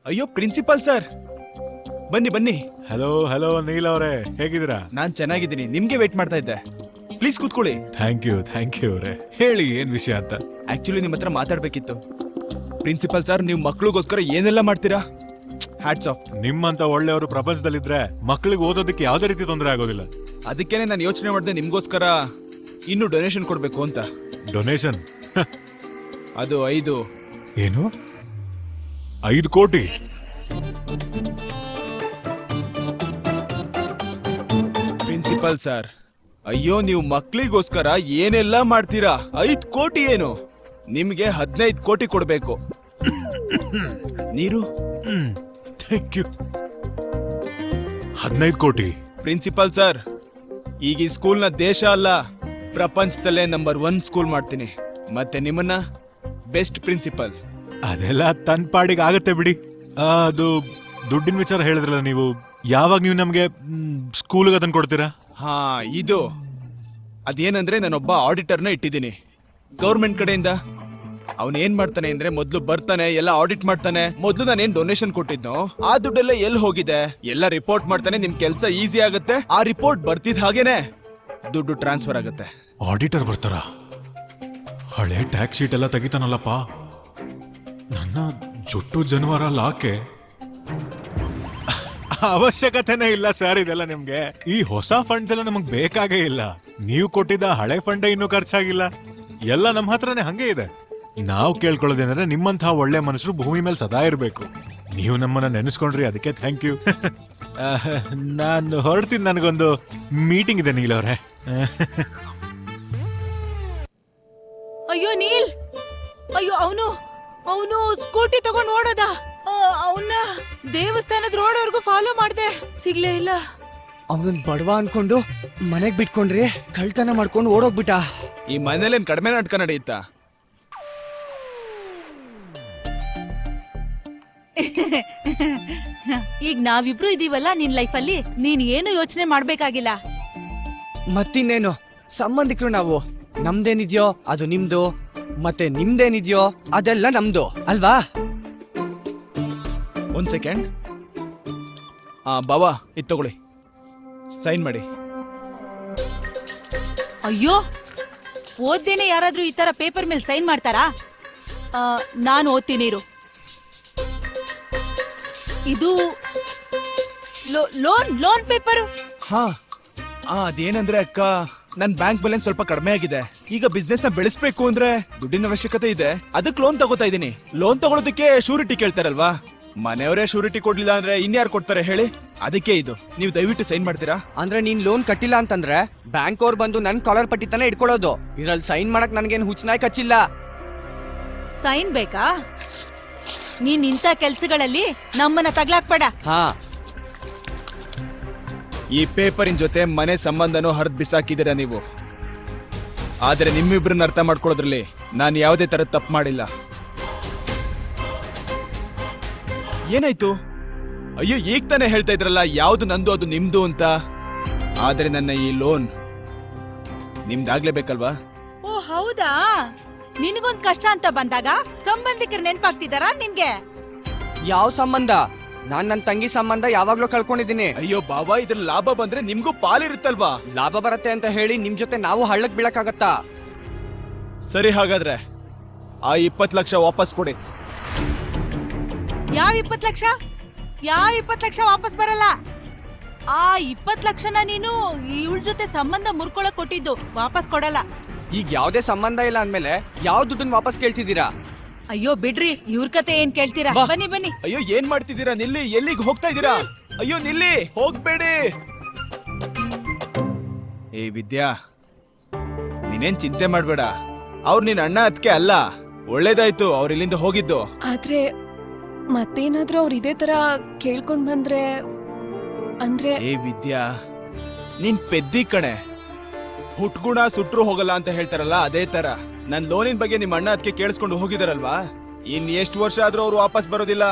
ಅಯ್ಯೋ ಪ್ರಿನ್ಸಿಪಾಲ್ ಸರ್, ಬನ್ನಿ ಬನ್ನಿ. ಹಲೋ ಹಲೋ ನೀಲ್ ಅವರೇ, ಹೇಗಿದ್ದೀರಾ? ನಾನ್ ಚೆನ್ನಾಗಿದ್ದೀನಿ, ನಿಮ್ಗೆ ವೇಟ್ ಮಾಡ್ತಾ ಇದ್ದೆ. ಪ್ಲೀಸ್ ಕೂತ್ಕೊಳ್ಳಿ. ಥ್ಯಾಂಕ್ ಯು ಅವರೇ. ಹೇಳಿ ಏನ್ ವಿಷಯ ಅಂತ. ಆಕ್ಚುಲಿ ನಿಮ್ ಹತ್ರ ಮಾತಾಡ್ಬೇಕಿತ್ತು. ಪ್ರಿನ್ಸಿಪಾಲ್ ಸರ್, ನೀವು ಮಕ್ಳಿಗೋಸ್ಕರ ಏನೆಲ್ಲ ಮಾಡ್ತೀರಾ? Hats off. ನಿಮ್ಮಂತ ಒಳ್ಳೆಯವರು ಪ್ರಪಂಚದಲ್ಲಿದ್ರೆ ಮಕ್ಕಳಿಗೆ ಓದೋದಕ್ಕೆ ಯಾವುದೇ ರೀತಿ ತೊಂದರೆ ಆಗೋದಿಲ್ಲ. ಅದಕ್ಕೇನೆ ನಾನು ಯೋಚನೆ ಮಾಡಿದೆ ನಿಮ್ಗೋಸ್ಕರ ಇನ್ನು ಡೊನೇಷನ್ ಕೊಡ್ಬೇಕು ಅಂತ. ಡೊನೇಷನ್? ಅದು 5. ಏನು, 5 ಕೋಟಿ? ಪ್ರಿನ್ಸಿಪಾಲ್ ಸರ್, ಅಯ್ಯೋ, ನೀವು ಮಕ್ಳಿಗೋಸ್ಕರ ಏನೆಲ್ಲ ಮಾಡ್ತೀರಾ? 5 ಕೋಟಿ ಏನು? ನಿಮ್ಗೆ 15 ಕೋಟಿ ಕೊಡ್ಬೇಕು. ನೀರು? Thank you. 15 ಕೋಟಿ? ಪ್ರಿನ್ಸಿಪಾಲ್ ಸರ್, ಈಗ ಈ ಸ್ಕೂಲ್ನ ದೇಶ ಅಲ್ಲ, ಪ್ರಪಂಚದಲ್ಲೇ ನಂಬರ್ 1 ಸ್ಕೂಲ್ ಮಾಡ್ತೀನಿ. ಮತ್ತೆ ನಿಮ್ಮನ್ನ ಬೆಸ್ಟ್ ಪ್ರಿನ್ಸಿಪಲ್. ಅದೆಲ್ಲ ತನ್ ಪಾಡಿಗೆ ಆಗತ್ತೆ ಬಿಡಿ. ಅದು ದುಡ್ಡಿನ ವಿಚಾರ ಹೇಳಿದ್ರಲ್ಲ ನೀವು, ಯಾವಾಗ ನೀವು ನಮ್ಗೆ ಸ್ಕೂಲ್ಗೆ ಅದನ್ನ ಕೊಡ್ತೀರಾ? ಹಾ, ಇದು ಅದೇನಂದ್ರೆ ನಾನೊಬ್ಬ ಆಡಿಟರ್ನ ಇಟ್ಟಿದ್ದೀನಿ ಗೌರ್ಮೆಂಟ್ ಕಡೆಯಿಂದ. ಅವನ್ ಏನ್ ಮಾಡ್ತಾನೆ ಅಂದ್ರೆ, ಮೊದ್ಲು ಬರ್ತಾನೆ, ಎಲ್ಲ ಆಡಿಟ್ ಮಾಡ್ತಾನೆ. ಮೊದ್ಲು ನಾನೇನ್ ಡೊನೇಷನ್ ಕೊಟ್ಟಿದ್ನೋ ಆ ದುಡ್ಡೆಲ್ಲ ಎಲ್ಲಿ ಹೋಗಿದೆ ಎಲ್ಲ ರಿಪೋರ್ಟ್ ಮಾಡ್ತಾನೆ. ನಿಮ್ ಕೆಲಸ ಈಸಿ ಆಗುತ್ತೆ. ಆ ರಿಪೋರ್ಟ್ ಬರ್ತಿದ್ ಹಾಗೇನೆ ದುಡ್ಡು ಟ್ರಾನ್ಸ್ಫರ್ ಆಗುತ್ತೆ. ಆಡಿಟರ್ ಬರ್ತಾರ? ಹಳೆ ಟ್ಯಾಕ್ಸ್ ಶೀಟ್ ಎಲ್ಲ ತೆಗಿತಾನಲ್ಲಪ್ಪ, ನನ್ನ ಚುಟ್ಟು ಜನವಾರ ಲಾಕೆ ಅವಶ್ಯಕತೆನೇ ಇಲ್ಲ ಸರ್ ಇದೆಲ್ಲ ನಿಮ್ಗೆ. ಈ ಹೊಸ ಫಂಡ್ಸ್ ಎಲ್ಲ ನಮಗ್ ಬೇಕಾಗೇ ಇಲ್ಲ. ನೀವು ಕೊಟ್ಟಿದ್ದ ಹಳೆ ಫಂಡೇ ಇನ್ನೂ ಖರ್ಚಾಗಿಲ್ಲ. ಎಲ್ಲ ನಮ್ಮ ಹತ್ರನೇ ಹಂಗೆ ಇದೆ. ನಾವು ಕೇಳ್ಕೊಳ್ಳೋದೇನಂದ್ರೆ ನಿಮ್ಮಂತಹ ಒಳ್ಳೆ ಮನುಷ್ಯರು ಭೂಮಿ ಮೇಲೆ ಸದಾ ಇರಬೇಕು. ನೀವು ನಮ್ಮನ್ನ ನೆನೆಸ್ಕೊಂಡ್ರಿ, ಅದಕ್ಕೆ ಥ್ಯಾಂಕ್ ಯು. ನಾನು ಹೊರಡ್ತೀನಿ, ನನಗೊಂದು ಮೀಟಿಂಗ್ ಇದೆ ನೀಲ್ ಅವ್ರೆ. ಅಯ್ಯೋ ನೀಲ್, ಅಯ್ಯೋ ಅವನು ಸ್ಕೂಟಿ ತಗೊಂಡ್ ಓಡೋದ. ಅವನ್ನ ದೇವಸ್ಥಾನದ ರೋಡ್ವರೆಗೂ ಫಾಲೋ ಮಾಡ್ದೆ, ಸಿಗ್ಲೇ ಇಲ್ಲ. ಅವನನ್ ಬಡವ ಅನ್ಕೊಂಡು ಮನೆಗ್ ಬಿಟ್ಕೊಂಡ್ರಿ, ಕಳ್ತನ ಮಾಡ್ಕೊಂಡು ಓಡೋಗ್ಬಿಟ್ಟ. ಈ ಮನೇಲೇನ್ ಕಡಿಮೆ ನಾಟಕ ನಡೆಯುತ್ತಾ? ಈಗ ನಾವಿಬ್ರು ಇದೀವಲ್ಲ ನಿನ್ ಲೈಫಲ್ಲಿ, ನೀನ್ ಏನು ಯೋಚನೆ ಮಾಡ್ಬೇಕಾಗಿಲ್ಲ. ಮತ್ತಿನ್ನೇನು, ಸಂಬಂಧಿಕರು ನಾವು. ನಮ್ದೇನಿದ್ಯೋ ಅದು ನಿಮ್ದು, ಮತ್ತೆ ನಿಮ್ದೇನಿದ್ಯೋ ಅದೆಲ್ಲ ನಮ್ದು ಅಲ್ವಾ? ಒಂದ್ ಸೆಕೆಂಡ್. ಬಾವಾ, ಇದು ತಗೊಳ್ಳಿ, ಸೈನ್ ಮಾಡಿ. ಅಯ್ಯೋ, ಓದ್ದೇನೆ ಯಾರಾದ್ರೂ ಈ ತರ ಪೇಪರ್ ಮೇಲೆ ಸೈನ್ ಮಾಡ್ತಾರಾ? ನಾನು ಓದ್ತೀನಿ ಇರು. ಇದು ಲೋನ್ ಪೇಪರ್. ಹಾ, ಅದೇನಂದ್ರೆ ಅಕ್ಕ, ನನ್ ಬ್ಯಾಂಕ್ ಬ್ಯಾಲೆನ್ಸ್ ಸ್ವಲ್ಪ ಕಡಿಮೆ ಆಗಿದೆ. ಈಗ ಬಿಸ್ನೆಸ್ ನ ಬೆಳೆಸ್ಬೇಕು ಅಂದ್ರೆ ದುಡ್ಡಿನ ಅವಶ್ಯಕತೆ ಇದೆ, ಅದಕ್ಕೆ ಲೋನ್ ತಗೋತಾ ಇದೀನಿ. ಲೋನ್ ತಗೊಳೋದಕ್ಕೆ ಶೂರಿಟಿ ಕೇಳ್ತಾರಲ್ವಾ? ಮನೆಯವರೇ ಶೂರಿಟಿ ಕೊಡ್ಲಿಲ್ಲ ಅಂದ್ರೆ ಇನ್ಯಾರು ಕೊಡ್ತಾರೆ ಹೇಳಿ? ಅದಕ್ಕೆ ಇದು. ನೀವು ದಯವಿಟ್ಟು ಸೈನ್ ಮಾಡ್ತೀರಾ? ಅಂದ್ರೆ ನೀನ್ ಲೋನ್ ಕಟ್ಟಿಲ್ಲ ಅಂತಂದ್ರೆ ಬ್ಯಾಂಕ್ ಅವ್ರು ಬಂದು ನನ್ ಕಾಲರ್ ಪಟ್ಟಿ ತಾನೇ ಇಟ್ಕೊಳ್ಳೋದು. ಇದ್ರಲ್ಲಿ ಸೈನ್ ಮಾಡಕ್ ನನ್ಗೇನ್ ಹುಚ್ಚನಾಯ್ ಕಚ್ಚಿಲ್ಲ. ಸೈನ್ ಬೇಕಾ? ನೀನ್ ಇಂಥ ಕೆಲ್ಸಗಳಲ್ಲಿ ನಮ್ಮನ್ನ ತಗ್ಲಾಕ್ಬೇಡ. ಹಾ, ಈ ಪೇಪರಿನ ಜೊತೆ ಮನೆ ಸಂಬಂಧನೂ ಹರಿದ್ ಬಿಸಾಕಿದ್ದೀರಾ ನೀವು. ಆದ್ರೆ ನಿಮ್ಮಿಬ್ರನ್ನ ಅರ್ಥ ಮಾಡ್ಕೊಳ್ಳೋದ್ರಲ್ಲಿ ನಾನು ಯಾವುದೇ ತರ ತಪ್ಪು ಮಾಡಿಲ್ಲ. ಏನಾಯ್ತು? ಅಯ್ಯೋ, ಈಗ ತಾನೇ ಹೇಳ್ತಾ ಇದ್ರಲ್ಲ ಯಾವ್ದು ನಂದು ಅದು ನಿಮ್ದು ಅಂತ. ಆದ್ರೆ ನನ್ನ ಈ ಲೋನ್ ನಿಮ್ದಾಗ್ಲೇಬೇಕಲ್ವಾ? ಓ ಹೌದಾ? ನಿನಗೊಂದ್ ಕಷ್ಟ ಅಂತ ಬಂದಾಗ ಸಂಬಂಧಿಕರು ನೆನ್ಪಾಗ್ತಿದಾರಾ ನಿನ್ಗೆ? ಯಾವ ಸಂಬಂಧ? ನಾನ್ ನನ್ ತಂಗಿ ಸಂಬಂಧ ಯಾವಾಗ್ಲೂ ಕಳ್ಕೊಂಡಿದ್ದೀನಿ. ಅಯ್ಯೋ ಬಾಬಾ, ಇದ್ರ ಲಾಭ ಬಂದ್ರೆ ನಿಮ್ಗೂ ಪಾಲಿರುತ್ತಲ್ವಾ? ಲಾಭ ಬರತ್ತೆ ಅಂತ ಹೇಳಿ ನಿಮ್ ಜೊತೆ ನಾವು ಹಳ್ಳಕ್ ಬೀಳಕ್ಕಾಗತ್ತಾ? ಸರಿ, ಹಾಗಾದ್ರೆ ಆ 20 ಲಕ್ಷ ವಾಪಸ್ ಕೊಡಿ. ಯಾವ 20 ಲಕ್ಷ? ಯಾವ 20 ಲಕ್ಷ ವಾಪಸ್ ಬರಲ್ಲ. ಆ 20 ಲಕ್ಷನ ನೀನು ಇವಳ ಜೊತೆ ಸಂಬಂಧ ಮುರ್ಕೊಳಕ್ ಕೊಟ್ಟಿದ್ದು, ವಾಪಸ್ ಕೊಡಲ್ಲ. ಈಗ ಯಾವ್ದೇ ಸಂಬಂಧ ಇಲ್ಲ ಅಂದ್ಮೇಲೆ ಯಾವ ದುಡ್ಡನ್ನ ವಾಪಸ್ ಕೇಳ್ತಿದ್ದೀರಾ? ಅಯ್ಯೋ ಬಿಡ್ರಿ, ಇವ್ರ ಕತೆ ಏನ್ ಕೇಳ್ತೀರಾ? ಬಾ. ಬನ್ನಿ. ಅಯ್ಯೋ, ಏನ್ ಮಾಡ್ತಿದ್ದೀರಾ? ನಿಲ್ಲಿ, ಎಲ್ಲಿಗೆ ಹೋಗ್ತಾ ಇದ್ದೀರಾ? ಅಯ್ಯೋ ನಿಲ್ಲಿ, ಹೋಗ್ಬೇಡಿ. ಏ ವಿದ್ಯಾ, ನೀನೇನ್ ಚಿಂತೆ ಮಾಡ್ಬೇಡ. ಅವ್ರು ನಿನ್ ಅಣ್ಣ ಅದಕ್ಕೆ ಅಲ್ಲ. ಒಳ್ಳೇದಾಯ್ತು ಅವ್ರು ಇಲ್ಲಿಂದ ಹೋಗಿದ್ದು. ಆದ್ರೆ ಮತ್ತೇನಾದ್ರೂ ಅವ್ರು ಇದೇ ತರ ಕೇಳ್ಕೊಂಡ್ ಬಂದ್ರೆ ಅಂದ್ರೆ ಏ ವಿದ್ಯಾ, ನೀನ್ ಪೆದ್ದಿ ಕಣೆ. ಹುಟ್ಗುಣ ಸುಟ್ರು ಹೋಗಲ್ಲ ಅಂತ ಹೇಳ್ತಾರಲ್ಲ, ಅದೇ ತರ ನನ್ ಲೋನಿನ ಬಗ್ಗೆ ನಿಮ್ಮ ಅಣ್ಣ ಅದಕ್ಕೆ ಕೇಳಿಸ್ಕೊಂಡು ಹೋಗಿದಾರಲ್ವಾ? ಇನ್ ಎಷ್ಟು ವರ್ಷ ಆದ್ರೂ ಅವ್ರು ವಾಪಸ್ ಬರೋದಿಲ್ಲ.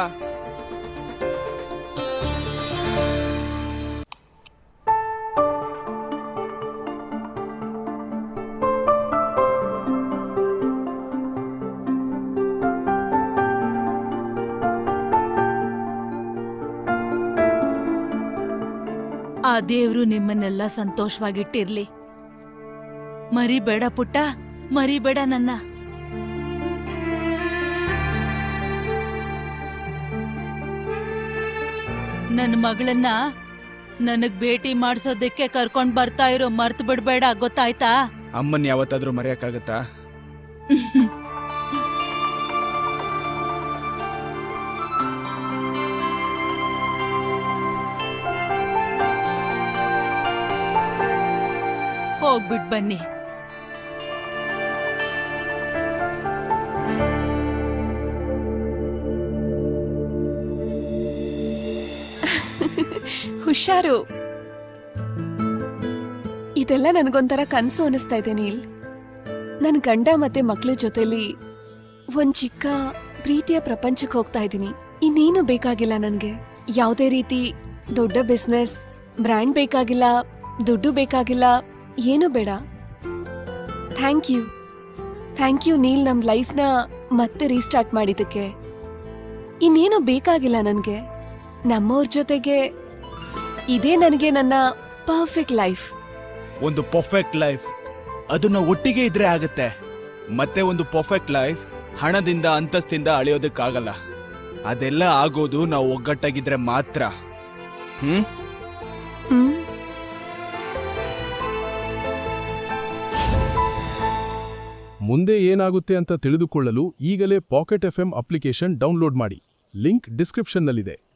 ಆ ದೇವ್ರು ನಿಮ್ಮನ್ನೆಲ್ಲ ಸಂತೋಷವಾಗಿಟ್ಟಿರ್ಲಿ. ಮರಿಬೇಡ ಪುಟ್ಟ, ಮರಿಬೇಡ ನನ್ನ. ನನ್ನ ಮಗಳನ್ನ ನನಗ್ ಭೇಟಿ ಮಾಡ್ಸೋದಕ್ಕೆ ಕರ್ಕೊಂಡ್ ಬರ್ತಾ ಇರೋ, ಮರ್ತು ಬಿಡ್ಬೇಡ, ಗೊತ್ತಾಯ್ತಾ? ಅಮ್ಮನ್ ಯಾವತ್ತಾದ್ರೂ ಮರೆಯಕ್ಕಾಗತ್ತಾ? ಹೋಗ್ಬಿಟ್ ಬನ್ನಿ. ಹುಷಾರು. ಇದೆಲ್ಲ ನನಗೊಂಥರ ಕನ್ಸು ಅನಿಸ್ತಾ ಇದೆ ನೀಲ್. ನನ್ ಗಂಡ ಮತ್ತೆ ಮಕ್ಳ ಜೊತೆಲಿ ಒಂದ್ ಚಿಕ್ಕ ಪ್ರೀತಿಯ ಪ್ರಪಂಚಕ್ಕೆ ಹೋಗ್ತಾ ಇದ್ದೀನಿ. ಇನ್ನೇನು ಬೇಕಾಗಿಲ್ಲ ನನ್ಗೆ. ಯಾವುದೇ ರೀತಿ ದೊಡ್ಡ ಬಿಸ್ನೆಸ್, ಬ್ರ್ಯಾಂಡ್ ಬೇಕಾಗಿಲ್ಲ, ದುಡ್ಡು ಬೇಕಾಗಿಲ್ಲ, ಏನು ಬೇಡ. ಥ್ಯಾಂಕ್ ಯು ನೀಲ್, ನಮ್ ಲೈಫ್ನ ಮತ್ತೆ ರೀಸ್ಟಾರ್ಟ್ ಮಾಡಿದ್ದಕ್ಕೆ. ಇನ್ನೇನು ಬೇಕಾಗಿಲ್ಲ ನನ್ಗೆ. ನಮ್ಮವ್ರ ಜೊತೆಗೆ ಇದೇ ನನಗೆ ನನ್ನ ಪರ್ಫೆಕ್ಟ್ ಲೈಫ್. ಒಂದು ಪರ್ಫೆಕ್ಟ್ ಲೈಫ್ ಅದನ್ನ ಒಟ್ಟಿಗೆ ಇದ್ರೆ ಆಗತ್ತೆ. ಮತ್ತೆ ಒಂದು ಪರ್ಫೆಕ್ಟ್ ಲೈಫ್ ಹಣದಿಂದ, ಅಂತಸ್ತಿಂದ ಅಳೆಯೋದಕ್ಕಾಗಲ್ಲ. ಅದೆಲ್ಲ ಆಗೋದು ನಾವು ಒಗ್ಗಟ್ಟಾಗಿದ್ರೆ ಮಾತ್ರ. ಹ್ಮ್ ಮುಂದೆ ಏನಾಗುತ್ತೆ ಅಂತ ತಿಳಿದುಕೊಳ್ಳಲು ಈಗಲೇ ಪಾಕೆಟ್ ಎಫ್ಎಂ ಅಪ್ಲಿಕೇಶನ್ ಡೌನ್ಲೋಡ್ ಮಾಡಿ. ಲಿಂಕ್ ಡಿಸ್ಕ್ರಿಪ್ಷನ್ನಲ್ಲಿದೆ.